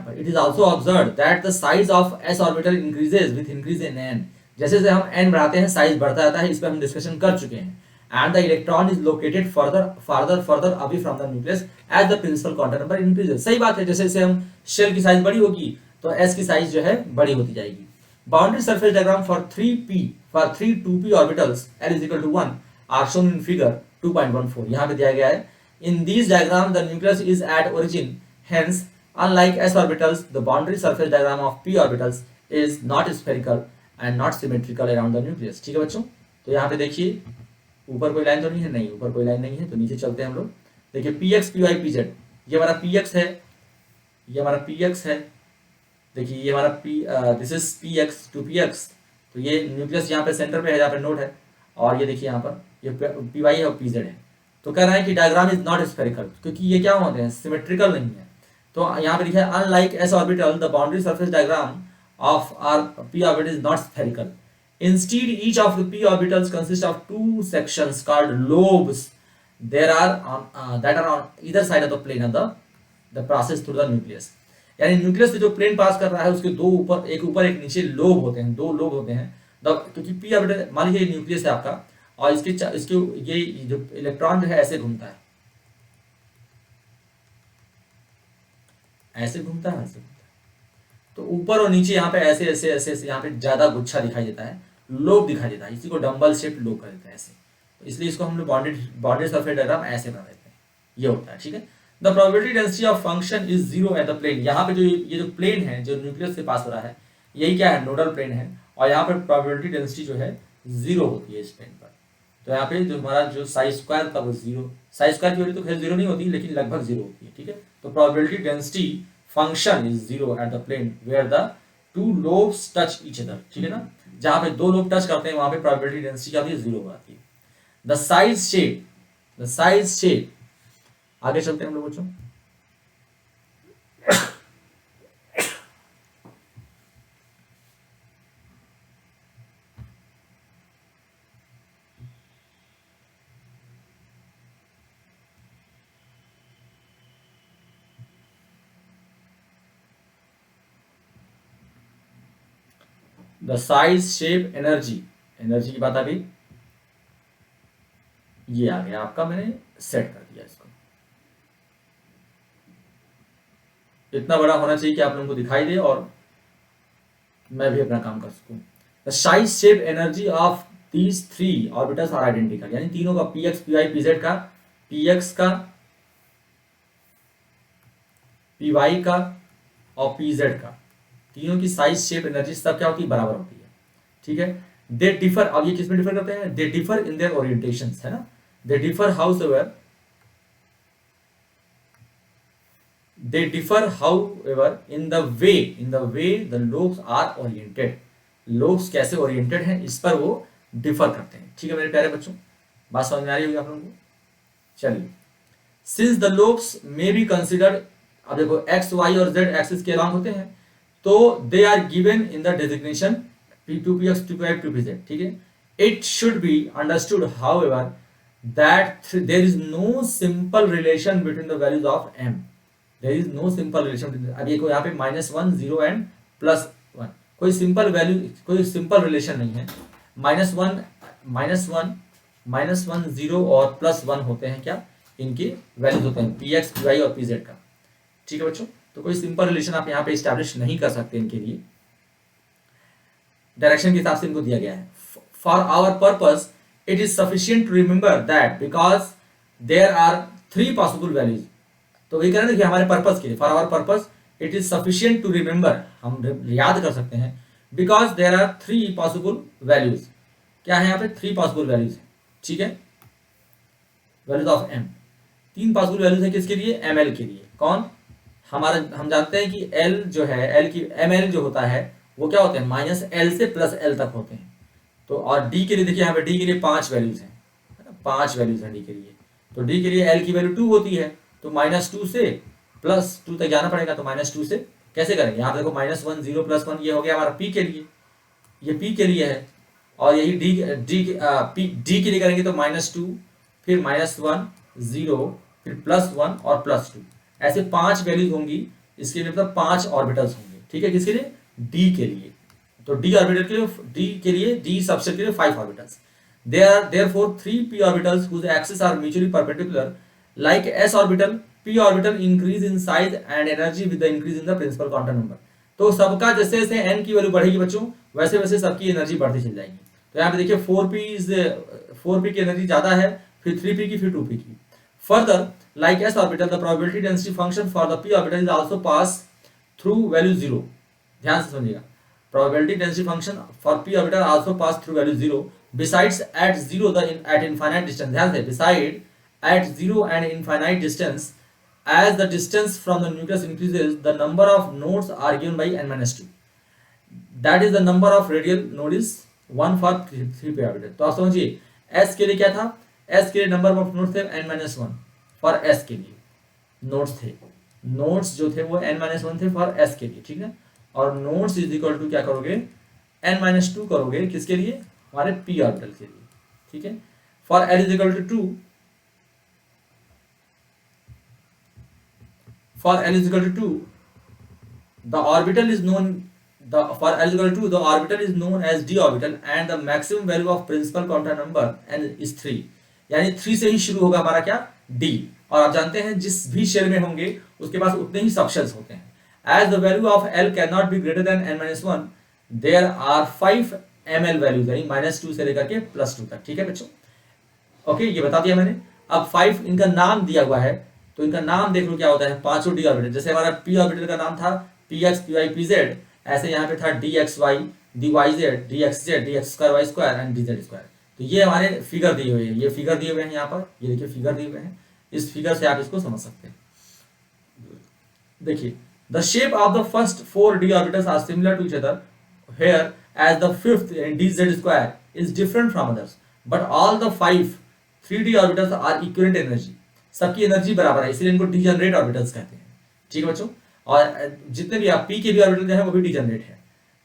पर it is also observe that the size of s orbital increases with increase in an. जैसे जैसे हम एन बढ़ाते हैं साइज बढ़ता जाता है, इस पर हम डिस्कशन कर चुके हैं। And the electron is located further away from the nucleus as the principal quantum number increases. सही बात है, जैसे जैसे हम शेल की साइज बड़ी होगी तो s की साइज जो है बड़ी होती जाएगी। Boundary surface diagram for 3 2p orbitals l is equal to 1 are shown in figure 2.14। यहाँ पे दिया गया है in this diagram the nucleus is at origin, hence unlike s orbitals the boundary surface diagram of p orbitals is not spherical and not symmetrical around the nucleus। ठीक है बच्चों, तो यहाँ पे देखिए ऊपर कोई लाइन तो नहीं है, नहीं ऊपर कोई लाइन नहीं है, तो नीचे चलते हैं हम लोग। देखिए px py pz, ये हमारा px है, ये हमारा px है, देखिए ये हमारा this is px to px, तो ये न्यूक्लियस यहाँ पे सेंटर पे है जहाँ पे नोड है, और ये देखिए यहाँ पर ये py है और pz है। तो कह रहा है कि डायग्राम इज नॉट स्फेरिकल, क्योंकि ये क्या होते हैं, सिमेट्रिकल नहीं है। तो यहाँ पे लिखा है unlike S orbital the boundary surface diagram of R P orbital is not spherical. Instead, each of the p orbitals consists of two sections called lobes. There are that are on either side of the plane of the passes through the nucleus. यानी न्यूक्लियस से जो प्लेन पास कर रहा है उसके दो ऊपर एक नीचे लोब होते हैं, दो लोब होते हैं। क्योंकि पी ऑर्बिटल मान लीजिए न्यूक्लियस है आपका, और इसके ये जो इलेक्ट्रॉन जो है ऐसे घूमता है, ऐसे घूमता है, ऐसे घूमता है। तो ऊपर और नीचे यहाँ पे ऐसे ऐसे ऐसे ऐसे यहाँ पे ज्यादा गुच्छा दिखाई देता है, लोब दिखाई देता है, इसी को डंबल शेप लोब कर देते हैं ऐसे। तो इसलिए इसको हम लोग बॉन्डेड सरफेस डायग्राम ऐसे बना देते हैं, ये होता है। ठीक है, the probability density of function is zero at the plane. यहाँ पे जो ये जो प्लेन है जो न्यूक्लियस से पास हो रहा है, यही क्या है, नोडल प्लेन है, और यहाँ पे प्रोबेबिलिटी डेंसिटी जो है जीरो होती है इस प्लेन पर। तो यहाँ पे जो हमारा जो साइज स्क्वायर था वो जीरो, साइज स्क्वायर की वैल्यू तो खैर जीरो नहीं होती, लेकिन लगभग जीरो होती है। ठीक है, तो probability density function is zero at the plane where the two lobes touch each other. ठीक है ना, जहां पे दो लोब टच करते हैं वहां पे प्रोबेबिलिटी डेंसिटी क्या होती है, जीरो आती है। द साइज शेप, आगे चलते हैं हम लोग बच्चों। द साइज शेप एनर्जी की बात आ गई, ये आ गया आपका, मैंने सेट कर दिया इसको। इतना बड़ा होना चाहिए कि आप लोगों को दिखाई दे और मैं भी अपना काम कर सकूं। The size shape energy of these three orbitals are identical, यानी तीनों का px py pz का, px का py का और pz का, तीनों की साइज शेप एनर्जी सब क्या होती है, बराबर होती है। ठीक है, दे डिफर, अब ये किसमें डिफर करते हैं, they differ in their orientations, है ना, they differ however in the way the lobes are oriented. Lobes कैसे ओरिएंटेड हैं इस पर वो डिफर करते हैं। ठीक है मेरे प्यारे बच्चों, बात समझ में आ रही होगी आप लोगों को। चलिए, since the lobes may be considered, अब देखो एक्स वाई और जेड एक्सिस के अलॉन्ग होते हैं, तो they are given in the designation P2px, P2py, P2pz। ठीक है, it should be understood however that there is no simple relation between the values of m, there is no simple relation. अब ये को यहाँ पे -1 0 एंड +1, कोई सिंपल वैल्यू, कोई सिंपल रिलेशन नहीं है। -1 0 और +1 होते हैं क्या, इनके वैल्यूज होते हैं px py और pz का। ठीक है बच्चों, तो कोई सिंपल रिलेशन आप यहाँ पे इस्टेब्लिश नहीं कर सकते इनके लिए, डायरेक्शन के हिसाब से इनको दिया गया है। For our purpose it is sufficient to remember that because there are 3 possible values. तो वही कह रहे हैं कि हमारे पर्पस के लिए, for our purpose it is sufficient to remember, हम याद कर सकते हैं, because there are 3 possible values. क्या है यहाँ पे, 3 पॉसिबल वैल्यूज है। ठीक है, values of m, 3 possible values है किसके लिए, ml के लिए। कौन, हम जानते हैं कि l जो है, l की ml जो होता है वो क्या होते हैं, -l से +l तक होते हैं। तो और d के लिए देखिए, यहाँ पे d के लिए 5 वैल्यूज हैं, 5 वैल्यूज हैं d के लिए। तो d के लिए l की वैल्यू 2 होती है, तो -2 से +2 तक जाना पड़ेगा। तो -2 से कैसे करेंगे, यहाँ पे देखो -1 0 +1, ये हो गया हमारा p के लिए, ये p के लिए है, और यही d के लिए करेंगे तो -2 फिर -1 0 फिर +1 और +2, ऐसे 5 वैल्यूज होंगी। इसके लिए मतलब 5 ऑर्बिटल्स होंगे। ठीक है, किसके लिए, डी के लिए। तो डी ऑर्बिटल के लिए डी सबसेट के लिए 5 orbitals. There are therefore 3 p orbitals whose axes are mutually perpendicular like s orbital। p orbital increase in size and energy with the increase in the principal quantum number। तो सबका जैसे जैसे n की वैल्यू बढ़ेगी बच्चों, वैसे वैसे सबकी एनर्जी बढ़ती चली जाएगी। तो यहाँ पे देखिए 4p की एनर्जी ज्यादा है, फिर 3p की, फिर 2p की। Further like s orbital the probability density function for the p orbital is also pass through value 0। ध्यान से समझिएगा, probability density function for p orbital also pass through value 0 besides at 0 at infinite distance। ध्यान से, beside at 0 and infinite distance, as the distance from the nucleus increases the number of nodes are given by n minus 2, that is the number of radial node is 1 for 3p orbital। तो आप समझिए s के लिए क्या था, s के लिए नंबर ऑफ नोड्स थे n minus 1 फॉर s के लिए नोड्स थे, नोड्स जो थे वो n minus 1 थे फॉर s के लिए, ठीक है। और नोड्स इज इक्वल टू क्या करोगे, n minus 2 करोगे किसके लिए, हमारे p ऑर्बिटल के लिए, ठीक है। For l is equal to 2, for L is equal to 2, the orbital is known, for L is equal to 2 the orbital is known as d orbital and the maximum value of principal quantum number n is 3। यानी 3 से ही शुरू होगा हमारा क्या, d। और आप जानते हैं जिस भी शेल में होंगे उसके पास उतने ही सबशेल्स होते हैं। as the value of L cannot be greater than n minus 1 there are 5 ml values, यानी -2 से लेकर के +2 तक, ठीक है बच्चों। ओके, ये बता दिया मैंने। अब 5 इनका नाम दिया हुआ है, तो इनका नाम देख लो क्या होता है, पांचों डी ऑर्बिटल। जैसे हमारा पी ऑर्बिटल का नाम था px py pz, ऐसे यहाँ पे था dxy dyz dxz dx2 y2 and dz2। तो ये हमारे फिगर दिए हुए हैं, ये फिगर दिए हुए हैं यहाँ पर, ये देखिए फिगर दिए हुए हैं, इस फिगर से आप इसको समझ सकते हैं। देखिए the shape of the first 4 d orbitals are similar to each other here as the fifth dz2 is different from others but all the 5 3d orbitals are equivalent energy। सबकी एनर्जी बराबर है, इसलिए इनको डीजनरेट ऑर्बिटल्स कहते हैं, ठीक है बच्चों। और जितने भी आप p के भी ऑर्बिटल जो है वो भी डीजनरेट है,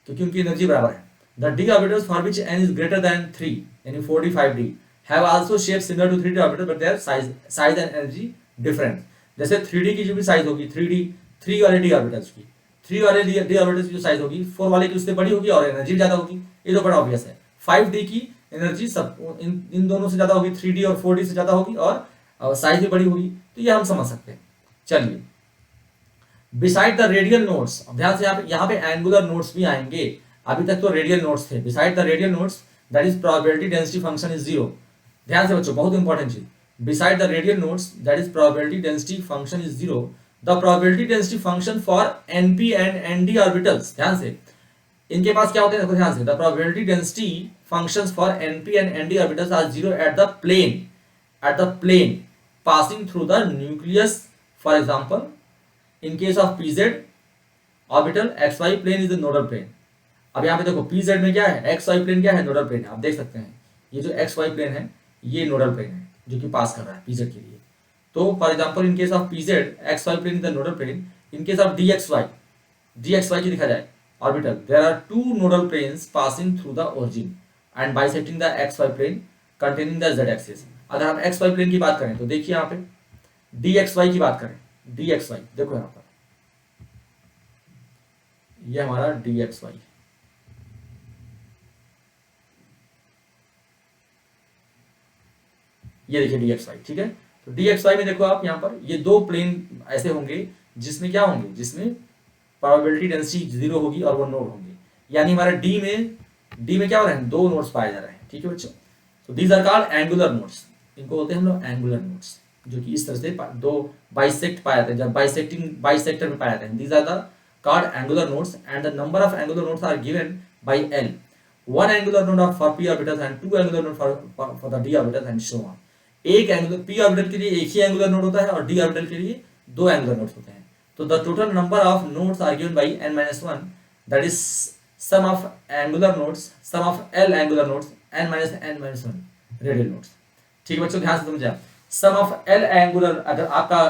क्योंकि उनकी एनर्जी बराबर है। The d orbitals for which n is greater than 3 यानी 4d 5d have also shape similar to 3d orbital but their size and energy different. जैसे 3d की जो भी साइज होगी 3 वाले d ऑर्बिटल्स की, 3 वाले d ऑर्बिटल्स की जो साइज होगी 4 वाले की उससे बड़ी होगी और एनर्जी ज्यादा होगी, ये तो बड़ा ऑब्वियस है। 5d की एनर्जी सब इन दोनों से ज्यादा होगी, 3d और 4d से ज्यादा होगी और साइज भी बड़ी होगी, तो ये हम समझ सकते हैं। चलिए बिसाइड द रेडियल नोड्स, अब ध्यान से यहाँ पे एंगुलर नोड्स भी आएंगे, अभी तक तो रेडियल नोड्स थे। Beside the radial nodes that is probability density function is 0। ध्यान से बच्चों, बहुत इंपॉर्टेंट चीज, beside the radial nodes that is probability density function is 0 the probability density function for np and nd orbitals. ध्यान से, इनके पास क्या होते हैं, देखो ध्यान से, the probability density functions for np and nd orbitals are 0 at the plane passing through the nucleus। for example in case of pz orbital xy plane is the nodal plane। अब यहाँ पे देखो pz में क्या है, xy plane क्या है, nodal plane है। आप देख सकते हैं ये जो xy plane है ये nodal plane है जो कि पास कर रहा है pz के लिए। तो for example in case of pz xy plane is the nodal plane, in case of dxy की दिखा जाए orbital there are 2 nodal planes passing through the origin and bisecting the xy plane containing the z axis। अगर हम xy प्लेन की बात करें तो देखिए यहाँ पे dxy की बात करें, dxy देखो यहाँ पर ये हमारा dxy, ये देखिए dxy, ठीक है। तो dxy में देखो आप यहाँ पर ये दो प्लेन ऐसे होंगे जिसमें क्या होंगे, जिसमें प्रोबेबिलिटी डेंसिटी 0 होगी और वो नोड होंगे, यानी हमारा d में क्या हो रहे हैं, 2 नोड्स पाए जा रहे हैं, ठीक है बच्चों। तो these are called angular nodes, इनको बोलते हैं हम लोग एंगुलर नोड्स, जो कि इस तरह से दो बाइसेक्ट पाए जाते हैं, जब बाइसेक्टर में पाए जाते हैं। These are the called angular nodes and the number of angular nodes are given by L, 1 angular node for p orbitals and 2 angular node for the d orbitals and so on. एक एंगुलर p ऑर्बिटल के लिए एक ही एंगुलर नोड होता है और d ऑर्बिटल के लिए 2 एंगुलर नोड्स होते हैं। तो the total number of nodes are given by n-1, that is sum of angular nodes, sum of L angular nodes n-1 radial nodes, ठीक है बच्चों। ध्यान से समझिए, सम ऑफ L एंगुलर, अगर आपका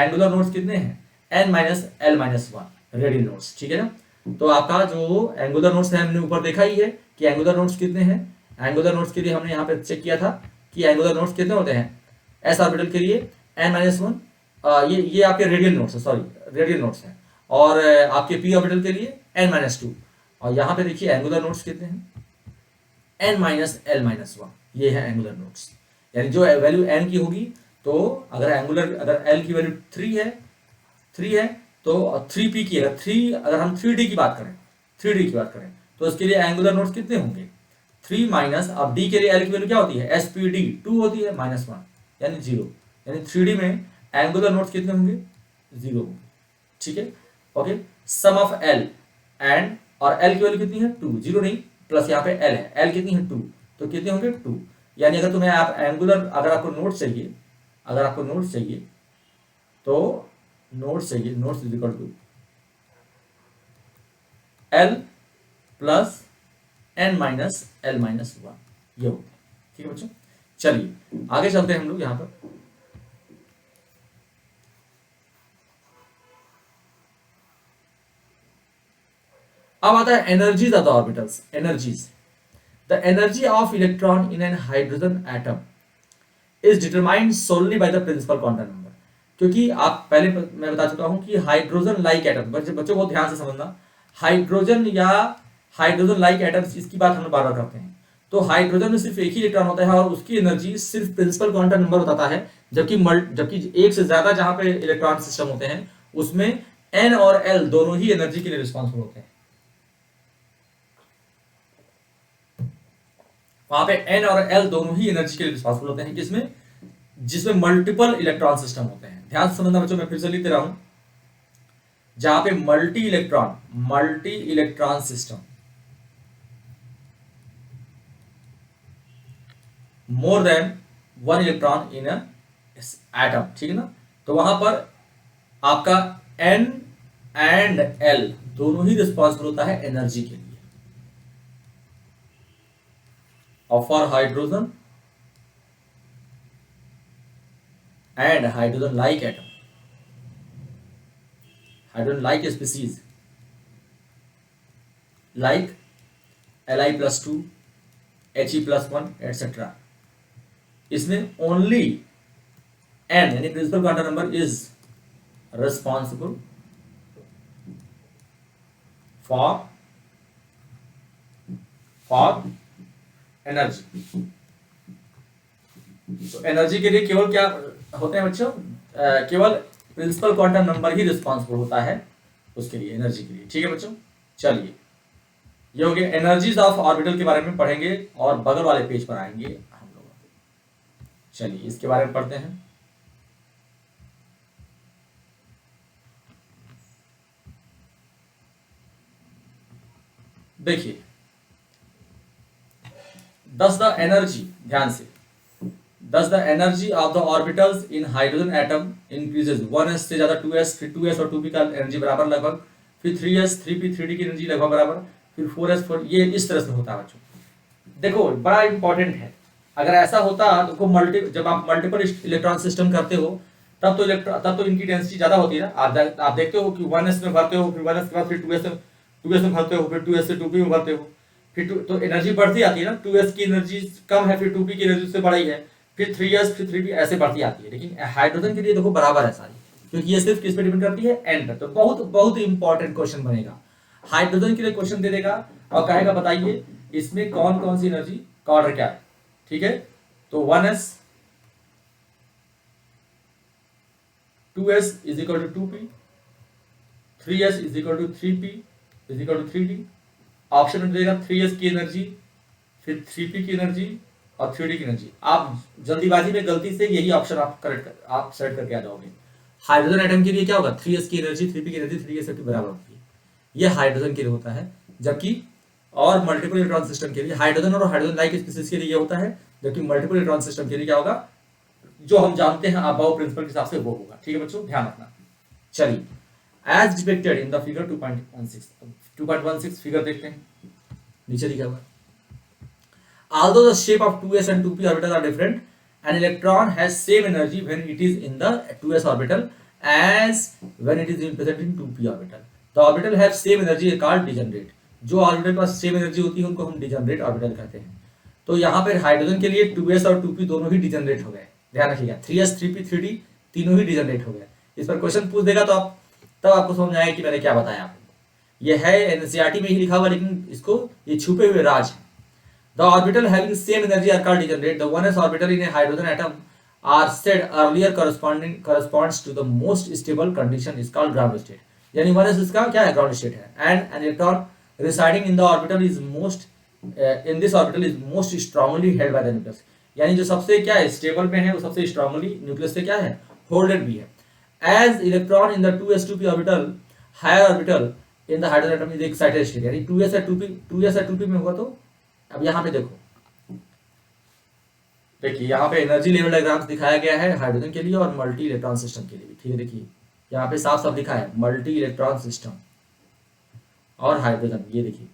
एंगुलर नोड्स कितने हैं, n-l-1 रेडियल नोड्स, ठीक है ना। तो आपका जो एंगुलर नोड्स है हमने ऊपर देखा ही है कि एंगुलर नोड्स कितने हैं। एंगुलर नोड्स के लिए हमने यहाँ पे चेक किया था कि एंगुलर नोड्स कितने होते हैं, s ऑर्बिटल के लिए n-1, ये आपके रेडियल नोड्स है, सॉरी रेडियल नोड्स हैं, और आपके p ऑर्बिटल के लिए n-2। और यहाँ पे देखिए एंगुलर नोड्स कितने हैं, n-l-1, ये है एंगुलर नोड्स। यानी जो वैल्यू n की होगी, तो अगर l की वैल्यू 3 है तो 3p की अगर हम 3d की बात करें, 3d की बात करें तो उसके लिए एंगुलर नोड्स कितने होंगे? 3 माइनस, अब d के लिए l की वैल्यू क्या होती है? spd 2 होती है, -1 यानी 0, यानी 3d में एंगुलर नोड्स कितने होंगे? 0 होंगे। ठीक है, okay. Sum of l and, और l की वैल्यू कितनी है? 2, 0 नहीं, प्लस यहाँ पे l है, l कितनी है? 2, तो कितने होंगे? 2। यानी अगर तुम्हें आप एंगुलर, अगर आपको नोट्स चाहिए, अगर आपको नोट्स चाहिए तो नोट्स चाहिए, notes is equal to l plus n minus l minus 1, ये होते हैं। ठीक है बच्चों, चलिए आगे चलते हैं हम लोग यहां पर। अब आता है energies of the orbitals. Energies, the energy of electron in an hydrogen atom is determined solely by the principal quantum number. क्योंकि आप पहले मैं बता चुका हूं कि हाइड्रोजन लाइक एटम, बच्चों को ध्यान से समझना, हाइड्रोजन या हाइड्रोजन लाइक एटम्स, इसकी बात हम बार बार करते हैं। तो हाइड्रोजन में सिर्फ एक ही इलेक्ट्रॉन होता है और उसकी एनर्जी सिर्फ प्रिंसिपल क्वांटम नंबर बताता है, जबकि एक से ज्यादा जहां पे इलेक्ट्रॉन सिस्टम होते हैं उसमें एन और एल दोनों ही एनर्जी के लिए रिस्पॉन्सिबल होते हैं। वहां पे एन और एल दोनों ही एनर्जी के लिए रिस्पॉन्सिबल होते हैं, किसमें? जिसमें मल्टीपल इलेक्ट्रॉन सिस्टम होते हैं। ध्यान से समझना बच्चों, मैं फिर से लिख दे रहा हूं, जहां पे multi electron system, more than one electron in atom, ठीक है ना, तो वहां पर आपका एन एंड एल दोनों ही रिस्पॉन्सिबल होता है एनर्जी के लिए। और for hydrogen and hydrogen like atom, hydrogen like species like Li+2, He+1 etcetera, इसमें ओनली n यानी principal quantum number is responsible for energy. तो एनर्जी के लिए केवल क्या होते हैं बच्चों? केवल प्रिंसिपल क्वांटम नंबर ही रिस्पॉन्सिबल होता है उसके लिए, एनर्जी के लिए। ठीक है बच्चों, चलिए ये हो गया एनर्जीज ऑफ ऑर्बिटल के बारे में पढ़ेंगे और बगल वाले पेज पर आएंगे हम लोग। चलिए इसके बारे में पढ़ते हैं। देखिए, thus the energy, ध्यान से, thus the energy of the orbitals in hydrogen atom increases 1s से ज्यादा 2s, फिर 2s और 2p का एनर्जी बराबर लगभग, फिर 3s 3p 3d की एनर्जी लगभग बराबर, फिर 4s 4, ये इस तरह से होता है बच्चों। देखो बड़ा इंपॉर्टेंट है, अगर ऐसा होता तो जब आप मल्टीपल इलेक्ट्रॉन सिस्टम करते हो तब तो इनकी डेंसिटी ज्यादा होती है ना। आप देखते हो कि 1s में भरते हो, फिर 1s के बाद फिर 2s में भरते हो, फिर 2s से 2p में भरते हो, फिर तो एनर्जी बढ़ती आती है ना। 2s की एनर्जी कम है, फिर 2p की एनर्जी उससे बढ़ी है, फिर 3s फिर 3p ऐसे बढ़ती आती है। लेकिन हाइड्रोजन के लिए देखो बराबर है सारी, क्योंकि ये सिर्फ किस पे डिपेंड करती है? एन पे। तो बहुत बहुत इंपॉर्टेंट क्वेश्चन बनेगा, हाइड्रोजन के लिए क्वेश्चन दे देगा और कहेगा बताइए इसमें कौन कौन सी एनर्जी का ऑर्डर क्या है। ठीक है, तो 1s 2s is equal to 2p, 3s is equal to 3p is equal to 3d। Option में देगा 3s की एनर्जी, फिर 3p की एनर्जी और 3d की एनर्जी। आप जल्दीबाजी में गलती से यही ऑप्शन आप सेलेक्ट करके आ जाओगे। हाइड्रोजन एटम के लिए क्या होगा? 3s की एनर्जी 3p की एनर्जी 3s के बराबर होती है, ये हाइड्रोजन के लिए होता है। जबकि और मल्टीपल इलेक्ट्रॉन सिस्टम के लिए, हाइड्रोजन और हाइड्रोजन लाइक स्पीसीज के लिए ये होता है, जबकि मल्टीपल इलेक्ट्रॉन सिस्टम के लिए क्या होगा? जो हम जानते हैं अबाव प्रिंसिपल के हिसाब से वो होगा। ठीक है बच्चों, ध्यान रखना। चलिए, as depicted in the figure 2.16 figure देखते हैं, नीचे लिखा हुआ। Although the shape of 2s and 2p orbitals are different, an electron has same energy when it is in the 2s orbital as when it is present in 2p orbital. The orbital have same energy called degenerate. जो ऑर्बिटल के पास सेम एनर्जी होती है उनको हम डिजेनरेट ऑर्बिटल कहते हैं। तो यहाँ पर हाइड्रोजन के लिए 2s और 2p दोनों ही डिजेनरेट हो गए। ध्यान रखिएगा, 3s 3p 3d तीनों ही डिजेनरेट हो गए। इस पर क्वेश्चन पूछ देगा तो तब आपको समझ आएगा कि मैंने क्या बताया आपको। ये है एनसीईआरटी में ही लिखा हुआ, लेकिन इसको ये छुपे हुए राज है। The orbital having same energy are called degenerate. The 1s orbital in a hydrogen atom are said earlier corresponds to the most stable condition is called ground state. यानी 1s इसका क्या है, ग्राउंड स्टेट है। And an electron residing in the orbital is most in this orbital is most strongly held by the nucleus, यानी जो सबसे क्या है स्टेबल में है वो सबसे स्ट्रांगली न्यूक्लियस से क्या है होल्डेड भी है। As electron in the 2s2p orbital higher orbital in the hydrogen atom is excited state, यानी 2s या 2p में होगा। तो अब यहाँ पे देखो, देखिए यहाँ पे एनर्जी लेवल डायग्राम्स दिखाया गया है हाइड्रोजन के लिए और मल्टी इलेक्ट्रॉन सिस्टम के लिए भी, ठीक है। देखिए यहाँ पे साफ साफ लिखा है मल्टी इलेक्ट्रॉन सिस्टम और हाइड्रोजन, ये देखिए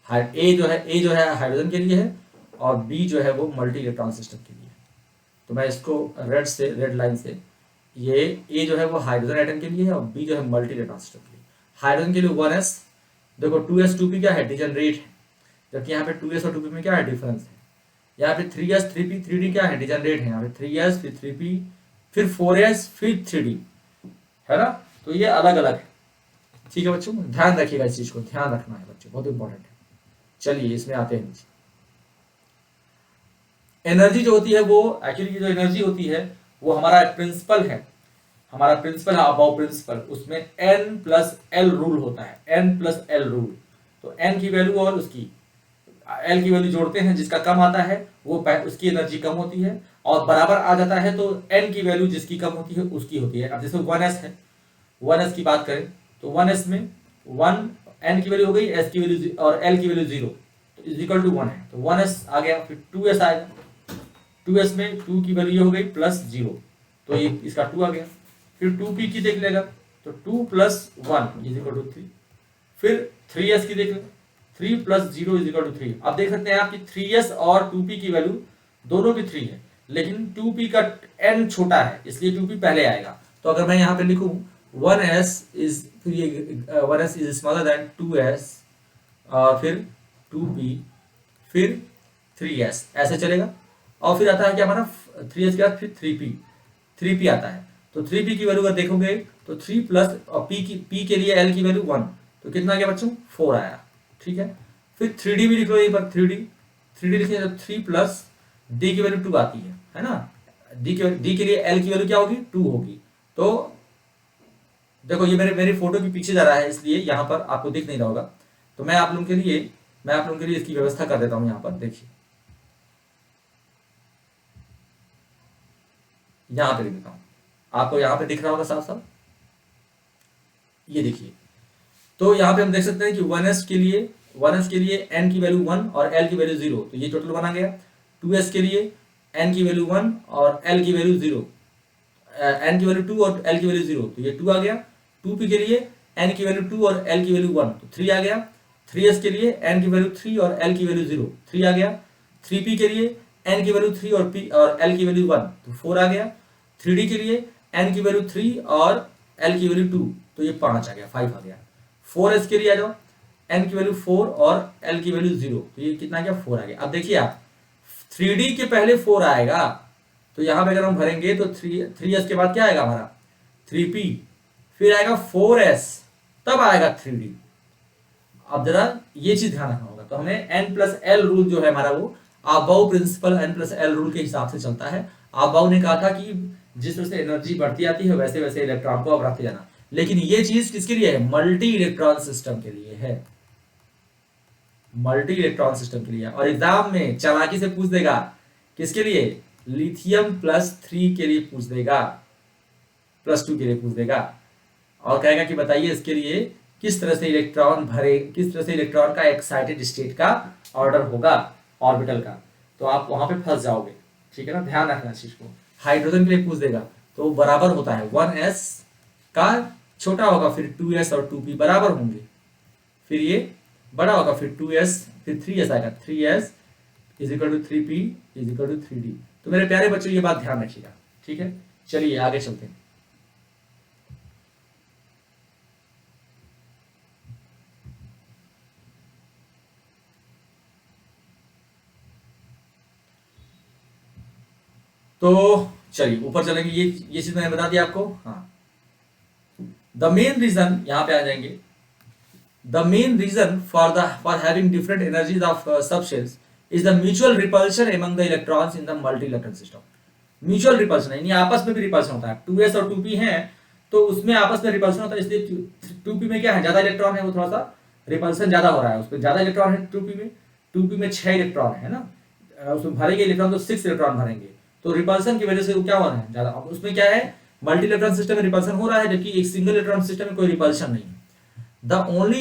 ए जो है हाइड्रोजन के लिए है और बी जो है वो मल्टी इलेक्ट्रॉन सिस्टम के लिए। तो मैं इसको रेड लाइन से, ये ए जो है वो हाइड्रोजन एटम के लिए है और बी जो है मल्टी इलेक्ट्रॉन सिस्टम के लिए। हाइड्रोजन के लिए 1s, देखो 2s 2p क्या है, डिजनरेट है, जबकि यहाँ पे 2s और 2p में क्या है डिफरेंस है। यहाँ पे 3s 3p 3d क्या है, डिजनरेट है। यहाँ पे 3s फिर 3p फिर 4s फिर 3d है ना, तो ये अलग अलग है, ठीक है बच्चों। ध्यान रखिएगा इस चीज को, ध्यान रखना है बच्चों, बहुत इंपॉर्टेंट है। चलिए इसमें आते हैं नीचे। एनर्जी जो होती है वो एक्चुअली जो एनर्जी होती है वो हमारा प्रिंसिपल है, हमारा प्रिंसिपल है अबाउ प्रिंसिपल, उसमें n+l रूल होता है, n+l रूल। तो n की वैल्यू और उसकी l की वैल्यू जोड़ते हैं, जिसका कम आता है वो उसकी एनर्जी कम होती है, और बराबर आ जाता है तो n की वैल्यू जिसकी कम होती है उसकी होती है। अब जैसे 1s है, 1s की बात करें तो 1s में 1 n की वैल्यू हो गई, s की वैल्यू और l की वैल्यू 0, तो इज इक्वल टू 1 है, तो 1s आ गया। फिर 2s आएगा, 2s में 2 की वैल्यू हो गई +0, तो ये इसका 2 आ गया। फिर 2p की देख लेगा तो 2 + 1 इज इक्वल टू 3। फिर 3s की देख ले, 3 + 0 इज इक्वल टू 3। अब देख सकते हैं आप कि 3s और 2p की वैल्यू दोनों की 3 है, लेकिन 2p का n छोटा है इसलिए 2p पहले आएगा। तो अगर मैं यहाँ पे लिखूं 1s इज, फिर ये 1s is smaller than 2s और फिर 2p फिर 3s, ऐसे चलेगा। और फिर आता है क्या हमारा 3s के बाद फिर 3p आता है। तो 3p की वैल्यू अगर देखोगे तो 3 प्लस और p के लिए l की वैल्यू 1, तो कितना गया बच्चों 4 आया, ठीक है। फिर 3d भी लिख लो एक बार, 3d लिखेंगे तो 3 प्लस d की वैल्यू 2 आती है ना, d के लिए l की वैल्यू क्या होगी 2 होगी। तो देखो ये मेरे फोटो के पीछे जा रहा है इसलिए यहाँ पर आपको दिख नहीं रहा होगा, तो मैं आप लोगों के लिए इसकी व्यवस्था कर देता हूँ। यहाँ पर देखिए, यहाँ पे लिख देता हूँ, आपको यहाँ पे दिख रहा होगा साफ साफ, ये देखिए। तो यहाँ पे हम देख सकते हैं कि 1s के लिए n की वैल्यू 1 और l की वैल्यू 0, तो ये टोटल बना गया। 2s के लिए n की वैल्यू 1 और l की वैल्यू 0, n की वैल्यू 2 और l की वैल्यू 0, तो ये 2 आ गया। 2p के लिए n की वैल्यू 2 और l की वैल्यू 1, तो 3 आ गया। 3s के लिए n की वैल्यू 3 और l की वैल्यू 0, 3 आ गया। 3p के लिए n की वैल्यू 3 और l की वैल्यू 1, तो 4 आ गया। 3d के लिए n की वैल्यू 3 और l की वैल्यू 2, तो ये 5 आ गया, 5 आ गया। 4s के लिए आ जाओ, n की वैल्यू 4 और l की वैल्यू 0, तो ये कितना आ गया 4 आ गया। अब देखिए आप 3d के पहले 4 आएगा, तो यहाँ पे अगर हम भरेंगे तो 3s के बाद क्या आएगा हमारा 3p, फिर आएगा 4s, तब आएगा 3d। अब जरा ये चीज ध्यान रखना होगा, तो हमें n+l रूल जो है हमारा वो अबाउ प्रिंसिपल n+l रूल के हिसाब से चलता है। अबाउ ने कहा था कि जिस तरह से एनर्जी बढ़ती आती है वैसे वैसे इलेक्ट्रॉन को अब रखते जाना, लेकिन ये चीज किसके लिए है, मल्टी इलेक्ट्रॉन सिस्टम के लिए है, मल्टी इलेक्ट्रॉन सिस्टम के लिए। और एग्जाम में चालाकी से पूछ देगा किसके लिए, लिथियम +3 के लिए पूछ देगा, +2 के लिए पूछ देगा, और कहेगा कि बताइए इसके लिए किस तरह से इलेक्ट्रॉन भरे, किस तरह से इलेक्ट्रॉन का एक्साइटेड स्टेट का ऑर्डर होगा ऑर्बिटल का, तो आप वहां पे फंस जाओगे, ठीक है ना, ध्यान रखना इस चीज को। हाइड्रोजन के लिए पूछ देगा तो बराबर होता है 1s का छोटा होगा, फिर 2s और 2p बराबर होंगे, फिर ये बड़ा होगा, फिर 2s फिर 3s आएगा, 3s is equal to 3p is equal to 3d। तो मेरे प्यारे बच्चों ये बात ध्यान रखिएगा, ठीक है। चलिए आगे चलते हैं। तो चलिए ऊपर चलेंगे, ये चीज मैंने बता दिया आपको। हाँ, द मेन रीजन, यहां पे आ जाएंगे, the main reason for having different energies of subshells is the mutual repulsion among the electrons in the multi electron system. Mutual repulsion यानी आपस में भी रिपल्शन होता है, 2s और 2p हैं तो उसमें आपस में रिपल्शन होता है, इसलिए 2p में क्या है, ज्यादा इलेक्ट्रॉन है, वो थोड़ा सा रिपल्शन ज्यादा हो रहा है, उसमें ज्यादा इलेक्ट्रॉन है 2p में 6 इलेक्ट्रॉन है ना, उसमें भरेंगे इलेक्ट्रॉन तो 6 इलेक्ट्रॉन भरेंगे, तो रिपल्शन की वजह से वो क्या हो रहा है ज्यादा। अब उसमें क्या है, मल्टी इलेक्ट्रॉन सिस्टम में रिपल्शन हो रहा है, जबकि एक सिंगल इलेक्ट्रॉन सिस्टम में कोई रिपल्शन नहीं है। The only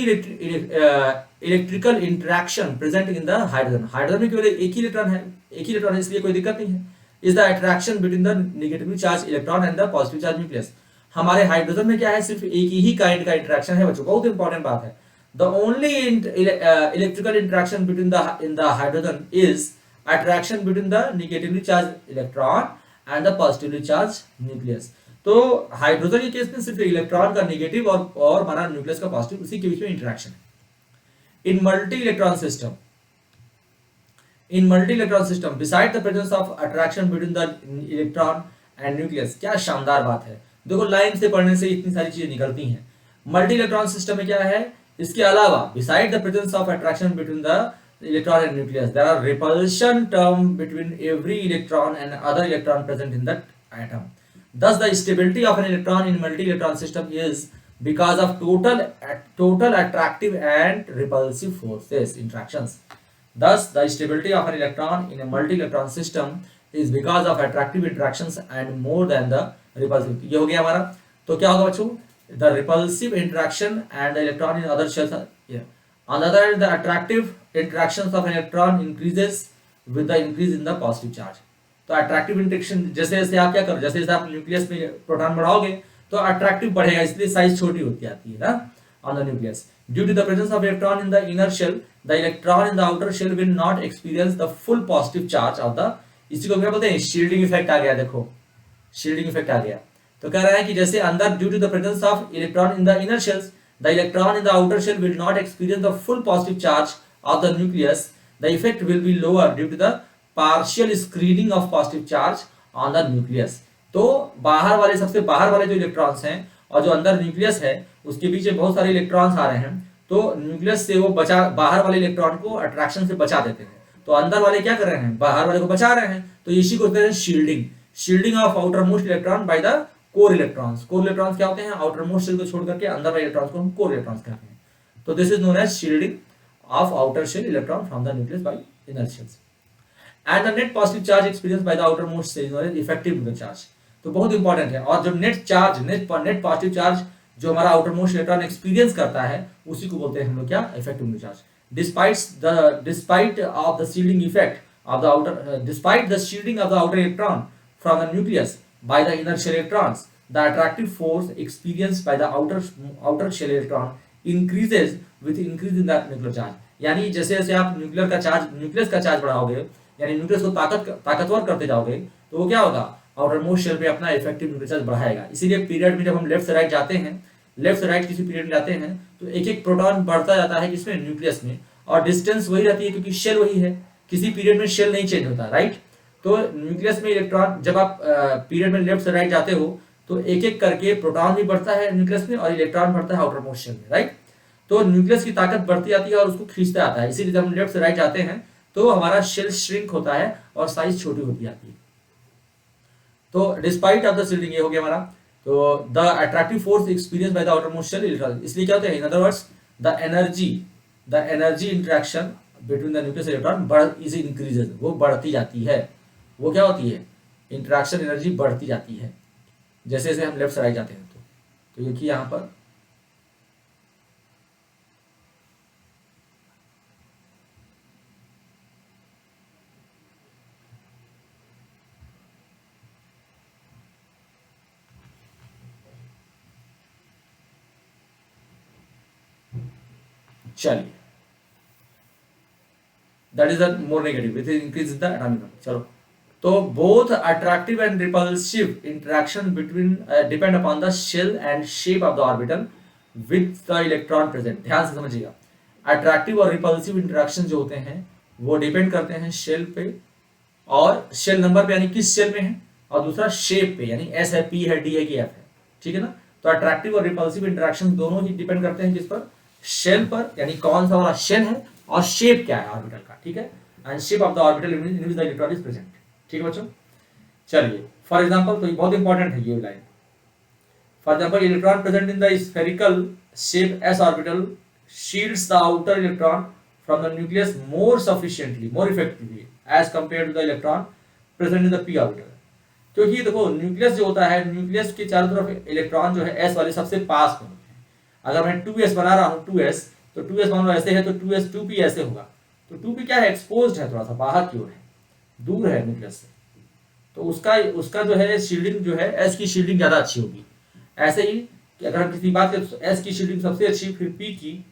electrical interaction present in the hydrogen, hydrogen में केवल एक ही इलेक्ट्रॉन है, इसलिए कोई दिक्कत नहीं है। Is the attraction between the negatively charge electron and the positive charge nucleus. हमारे हाइड्रोजन में क्या है, सिर्फ एक ही काइंड का इंटरेक्शन है बच्चों, बहुत इंपॉर्टेंट बात है। The only electrical interaction between the in the hydrogen is attraction between the negatively charge electron and the positively charge nucleus. तो हाइड्रोजन के केस में सिर्फ इलेक्ट्रॉन का नेगेटिव और हमारा न्यूक्लियस का पॉजिटिव, उसी के बीच में इंटरेक्शन है। In multi electron system, in multi-electron system beside the presence of attraction between the electron and nucleus। क्या शानदार बात है, देखो लाइन से पढ़ने से इतनी सारी चीजें निकलती हैं। मल्टी इलेक्ट्रॉन सिस्टम में क्या है, इसके अलावा beside the presence of attraction between the electron and nucleus there are repulsion term between every electron and other electron present in that atom। Thus the stability of an electron in multi-electron system is because of total attractive and repulsive forces interactions। Thus, the stability of an electron in a multi-electron system is because of attractive interactions and more than the repulsive। ये हो गया हमारा। तो क्या होगा बच्चों, the repulsive interaction and the electron in other shells are here। On the other hand, the attractive interactions of an electron increases with the increase in the positive charge। तो अट्रैक्टिव इंटरेक्शन, जैसे जैसे आप क्या करो, जैसे जैसे आप न्यूक्लियस में प्रोटॉन बढ़ाओगे तो अट्रैक्टिव बढ़ेगा, इसलिए साइज छोटी होती आती है ना on the nucleus। Due to the presence of electron in the inner shell, the electron in the outer shell will not experience the full positive charge of the, इसी को क्या बोलते हैं, शील्डिंग इफेक्ट आ गया। देखो शील्डिंग इफेक्ट आ गया, तो कह रहा है कि जैसे अंदर due to the presence of electron in the inner shells, the electron in the outer shell will not experience the full positive charge of the nucleus, the effect will be lower due to the partial screening of positive charge on the nucleus. तो बाहर वाले, सबसे बाहर वाले जो इलेक्ट्रॉन्स हैं और जो अंदर न्यूक्लियस है उसके बीच में बहुत सारे इलेक्ट्रॉन्स आ रहे हैं, तो न्यूक्लियस से वो बचा, बाहर वाले इलेक्ट्रॉन को अट्रैक्शन से बचा देते हैं, तो अंदर वाले क्या कर रहे हैं, बाहर वाले को बचा रहे हैं, तो इसी को कहते हैं shielding. Shielding of outer most electron by the core electrons. Core electrons क्या होते हैं, आउटर मोस्ट शेल को छोड़ करके अंदर वाले इलेक्ट्रॉन्स को हम कोर इलेक्ट्रॉन्स कहते हैं। तो this is known as shielding of outer shell electron from the nucleus by inner shells. And the net positive charge experience by the outer most shell is known as effective nuclear charge. तो बहुत इंपॉर्टेंट है, और जो net charge, net positive charge जो हमारा आउटर मोस्ट इलेक्ट्रॉन एक्सपीरियंस करता है उसी को बोलते हैं हम लोग क्या, effective nuclear charge. despite of the shielding effect of the outer despite the shielding of the outer electron from the nucleus by the inner shell electrons, the attractive force experienced by the outer shell electron increases with increase in the nuclear charge। यानी जैसे जैसे आप न्यूक्लियस का चार्ज बढ़ाओगे, यानी न्यूक्लियस को ताकतवर करते जाओगे, तो वो क्या होगा, आउटर मोस्ट शेल पे अपना इफेक्टिव न्यूक्लियर चार्ज बढ़ाएगा। इसीलिए पीरियड में जब हम लेफ्ट से राइट जाते हैं, लेफ्ट से राइट किसी पीरियड में जाते हैं, तो एक एक प्रोटॉन बढ़ता जाता है किसमें, न्यूक्लियस में, और डिस्टेंस वही रहती है क्योंकि शेल वही है, किसी पीरियड में शेल नहीं चेंज होता, राइट। तो न्यूक्लियस में इलेक्ट्रॉन, जब आप पीरियड में लेफ्ट से राइट जाते हो तो एक एक करके प्रोटॉन भी बढ़ता है न्यूक्लियस में और इलेक्ट्रॉन बढ़ता है आउटर मोस्ट शेल में, राइट। तो न्यूक्लियस की ताकत बढ़ती जाती है और उसको खींचता आता है, इसीलिए जब हम लेफ्ट से राइट जाते हैं तो हमारा शेल श्रिंक होता है और साइज छोटी होती जाती है। तो डिस्पाइट ऑफ द शील्डिंग, ये हो गया हमारा। तो the attractive force experience by the outer most shell electron, इसलिए क्या होता है, in other words the energy interaction between the nucleus electron is increases, वो बढ़ती जाती है। वो क्या होती है, इंटरेक्शन एनर्जी बढ़ती जाती है जैसे जैसे हम लेफ्ट से राइट जाते हैं। तो देखिए यहाँ पर चलिए, that is the more negative with increase in the atomic number. चलो, तो both attractive and repulsive interaction between depend upon the shell and shape of the orbital with the electron present. ध्यान से समझिएगा, अट्रैक्टिव और रिपल्सिव इंटरेक्शन जो होते हैं वो डिपेंड करते हैं शेल पे और शेल नंबर पे, यानी किस शेल में है, और दूसरा शेप पे, यानी एस है, पी है, डी है कि एफ है, ठीक है ना। तो अट्रैक्टिव और रिपल्सिव इंटरेक्शन दोनों ही डिपेंड करते हैं किस पर, शेल पर, यानी कौन सा वाला शेल है और शेप क्या है ऑर्बिटल का, ठीक है, and shape of the orbital in which the electron is present, ठीक है बच्चों। चलिए फॉर एग्जांपल, तो ये बहुत इंपॉर्टेंट है ये line. For example, electron present in the spherical shape s orbital shields the outer electron from the nucleus more sufficiently, more effectively as compared to the electron present in the p orbital. क्योंकि देखो न्यूक्लियस जो होता है, न्यूक्लियस के चारों तरफ इलेक्ट्रॉन जो है एस वाले सबसे पास में होते हैं। अगर मैं 2s बना रहा हूँ 2s, तो 2s मान लो ऐसे है तो 2s 2p ऐसे होगा। तो 2p क्या है, एक्सपोज्ड है, थोड़ा सा बाहर की ओर है, दूर है न्यूक्लियस से, तो उसका उसका जो है शील्डिंग जो है एस की शील्डिंग ज्यादा अच्छी होगी। ऐसे ही कि अगर हम किसी बात करें तो एस की शील्डिंग सबसे अच्छी, फिर पी की,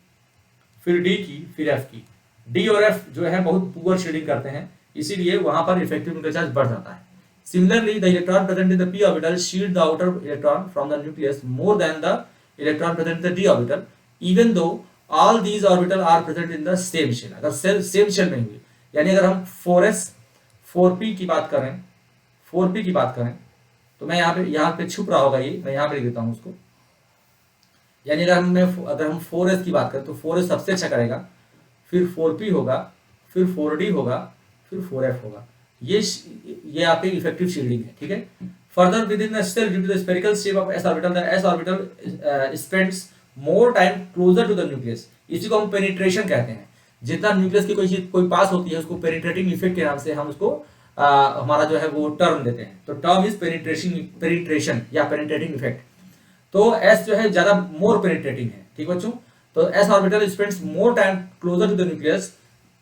फिर डी की, फिर एफ की। डी और एफ जो है बहुत पुअर शील्डिंग करते हैं, इसीलिए वहां पर इफेक्टिव न्यूक्लियर चार्ज बढ़ जाता है। Similarly, the electron present in the p orbital shield the outer electron from the nucleus more than the electron present in the d orbital, even though all these orbital are present in the same shell. अगर सेम शेल नहीं हुई, यानी अगर हम 4s 4p की बात करें, 4p की बात करें, तो मैं यहाँ पे छुप रहा होगा ये, मैं यहाँ पे लिख देता हूँ उसको। यानी अगर हम 4s की बात करें तो 4s सबसे अच्छा करेगा, फिर 4p होगा, फिर 4d होगा, फिर 4f होगा। ये आपकी इफेक्टिव शील्डिंग है, ठीक है। Further within the cell due to the spherical shape of s orbital, the s orbital spends more time closer to the nucleus. इसी को हम पेनिट्रेशन कहते हैं। जितना न्यूक्लियस की कोई चीज कोई पास होती है उसको पेनिट्रेटिंग इफेक्ट के नाम से हम उसको हमारा जो है वो टर्म देते हैं। तो टर्म इज पेनिट्रेशन या पेनिट्रेटिंग इफेक्ट। तो एस जो है ज्यादा मोर पेनिट्रेटिंग है, ठीक बच्चों। तो s orbital spends more time closer to the nucleus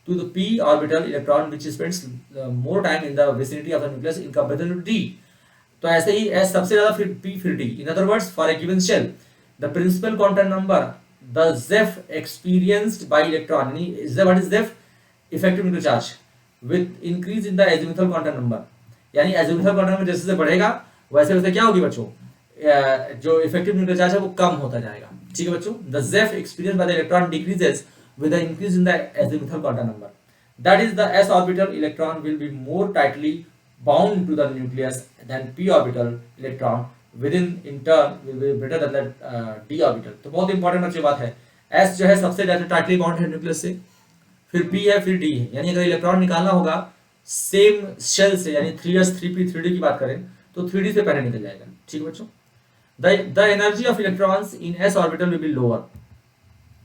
to the p orbital electron which spends more time in the vicinity of the nucleus in comparison to d। तो ऐसे ही s सबसे ज्यादा, फिर p, फिर d। in other words, for a given shell the principal quantum number the Zef experienced by electron, what is Zef, effective nuclear charge with increase in the azimuthal quantum number। यानी azimuthal quantum number जैसे जैसे बढ़ेगा वैसे वैसे क्या होगी बच्चों, जो इफेक्टिव न्यूक्लियर चार्ज है वो कम होता जाएगा, ठीक है बच्चों। the Zef experienced by the electron decreases with the increase in the azimuthal quantum number। That is, the s orbital electron will be more tightly bound to the nucleus than p orbital electron within in turn will be better than the d orbital। तो बहुत इंपॉर्टेंट अच्छी बात है, s जो है सबसे ज्यादा टाइटली बाउंड है न्यूक्लियस से, फिर p है, फिर d है। यानी अगर इलेक्ट्रॉन निकालना होगा सेम शेल से, यानी 3s 3p 3d की बात करें तो 3d से पहले निकल जाएगा, ठीक है बच्चों। the energy of electrons in s orbital will be lower,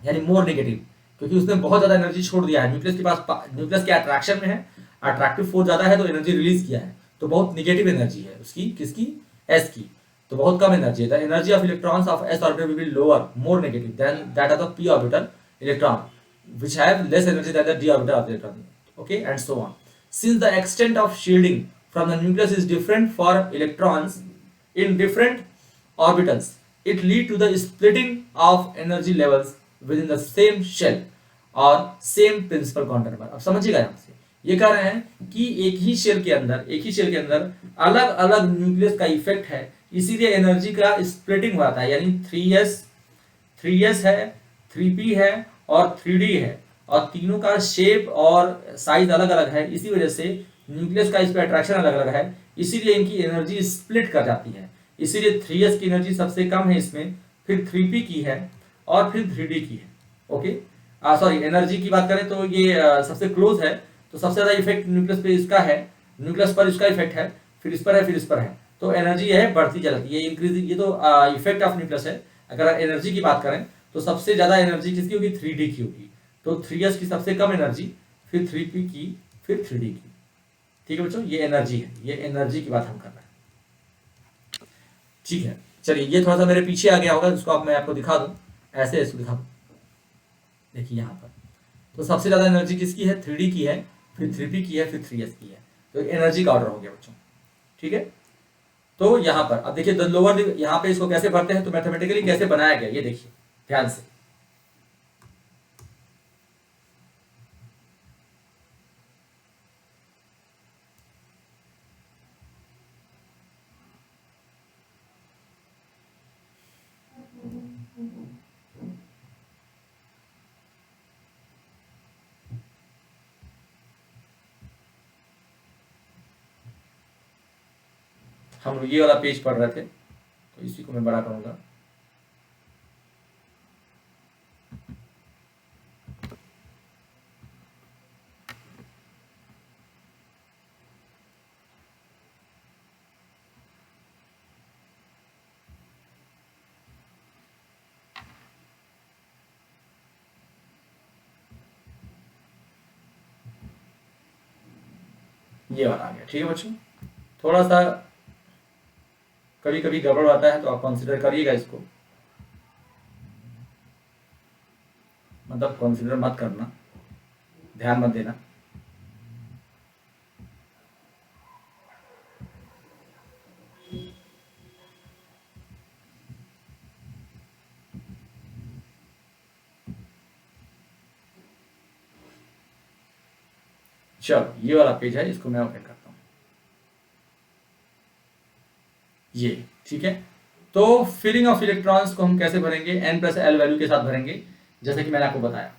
यानी मोर नेगेटिव, क्योंकि उसने बहुत ज्यादा एनर्जी छोड़ दिया है न्यूक्लियस के पास। न्यूक्लियस के अट्रैक्शन में है, अट्रैक्टिव फोर्स ज्यादा है तो एनर्जी रिलीज किया है, तो बहुत नेगेटिव एनर्जी है उसकी, किसकी, एस की। तो बहुत कम एनर्जी है। The energy of electrons of s orbital will be lower, more negative than that of the p orbital electron which have less energy than the d orbital of electron, okay and so on. Since the extent of shielding from the nucleus is different for electrons in different orbitals, it lead to the splitting of energy levels within the same shell और सेम प्रिंसिपल क्वांटम नंबर। अब समझिएगा यहाँ से, ये कह रहे हैं कि एक ही शेल के अंदर अलग अलग न्यूक्लियस का इफेक्ट है, इसीलिए एनर्जी का स्प्लिटिंग होता है। यानी 3s है, 3p है और 3d है, और तीनों का शेप और साइज अलग अलग है, इसी वजह से न्यूक्लियस का इस पर अट्रैक्शन अलग अलग है, इसीलिए इनकी एनर्जी स्प्लिट कर जाती है। इसीलिए 3s की एनर्जी सबसे कम है इसमें, फिर 3p की है और फिर 3d की है, ओके। सॉरी, एनर्जी की बात करें तो ये सबसे क्लोज है, तो सबसे ज्यादा इफेक्ट न्यूक्लियस पे इसका है, न्यूक्लियस पर इसका इफेक्ट है, फिर इस पर है, फिर इस पर है, तो एनर्जी है बढ़ती जाती है, ये इंक्रीज, ये तो इफेक्ट ऑफ न्यूक्लियस है। अगर एनर्जी की बात करें तो सबसे ज्यादा एनर्जी किसकी होगी, 3d की होगी। तो 3s की सबसे कम एनर्जी, फिर 3p की, फिर 3d की, ठीक है बच्चों। ये एनर्जी है, ये एनर्जी की बात हम कर रहे हैं, ठीक है। चलिए, ये थोड़ा सा मेरे पीछे आ गया होगा, जिसको अब मैं आपको दिखा दूं, ऐसे इसको दिखा दूं। देखिए यहाँ पर तो सबसे ज्यादा एनर्जी किसकी है, 3d की है, फिर 3p की है, फिर 3s की है। तो एनर्जी का ऑर्डर हो गया बच्चों, ठीक है। तो यहाँ पर अब देखिए लोअर, यहाँ पे इसको कैसे भरते हैं, तो मैथमेटिकली कैसे बनाया गया ये देखिए ध्यान से। हम लोग ये वाला पेज पढ़ रहे थे, तो इसी को मैं बड़ा करूंगा। ये वाला आ गया। ठीक है बच्चों, थोड़ा सा कभी कभी गड़बड़ आता है तो आप कंसिडर करिएगा इसको, मतलब कंसिडर मत करना, ध्यान मत देना। चलो ये वाला पेज है, इसको मैं ओपन करता हूं, ये ठीक है। तो फिलिंग ऑफ इलेक्ट्रॉन्स को हम कैसे भरेंगे, n प्लस एल वैल्यू के साथ भरेंगे, जैसे कि मैंने आपको बताया।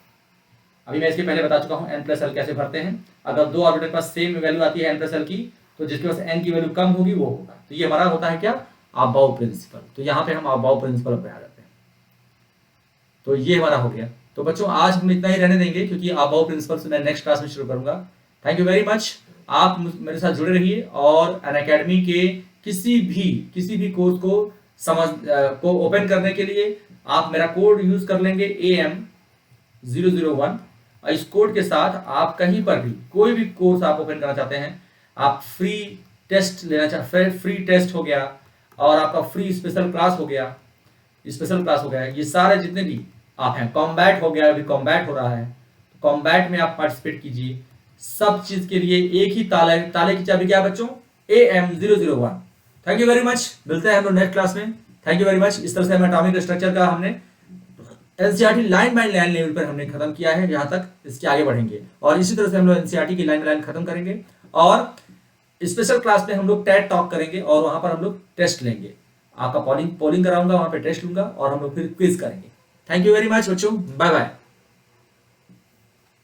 अभी मैं इसके पहले बता चुका हूं n प्लस एल कैसे भरते हैं। अगर दो ऑर्बिटल के पास सेम वैल्यू आती है n प्लस एल की, तो जिसके पास n की वैल्यू कम होगी वो होगा। तो ये हमारा होता है क्या, अबाव प्रिंसिपल। तो यहाँ पे हम अबाव प्रिंसिपल पे आ जाते हैं। तो ये हमारा हो गया। तो बच्चों आज हम इतना ही रहने देंगे, क्योंकि अबाव प्रिंसिपल से मैं नेक्स्ट क्लास में शुरू करूंगा। Thank you very much. आप मेरे साथ जुड़े रहिए और अनअकैडमी के किसी भी कोर्स को को ओपन करने के लिए आप मेरा कोड यूज कर लेंगे AM001। इस कोड के साथ आप कहीं पर भी कोई भी कोर्स आप ओपन करना चाहते हैं, आप फ्री टेस्ट लेना चाहते, फ्री टेस्ट हो गया और आपका फ्री स्पेशल क्लास हो गया, ये सारे जितने भी आप हैं, कॉम्बैट हो गया, अभी कॉम्बैट हो रहा है, कॉम्बैट में आप पार्टिसिपेट कीजिए। सब चीज के लिए एक ही ताले की चाबी क्या है बच्चों, AM001। Thank you very much, मिलते हैं हम लोग नेक्स्ट क्लास में। Thank you very much. इस तरह से हम एटॉमिक स्ट्रक्चर का हमने NCERT line by line level पर हमने खत्म किया है, जहां तक इसके आगे बढ़ेंगे और इसी तरह से हम लोग एनसीईआरटी की लाइन बाय लाइन खत्म करेंगे और स्पेशल क्लास में हम लोग टेट टॉक करेंगे और वहां पर हम लोग टेस्ट लेंगे। आपका पोलिंग कराऊंगा, वहां पे टेस्ट लूंगा और हम लोग फिर क्विज करेंगे। थैंक यू वेरी मच बच्चों, बाय बाय।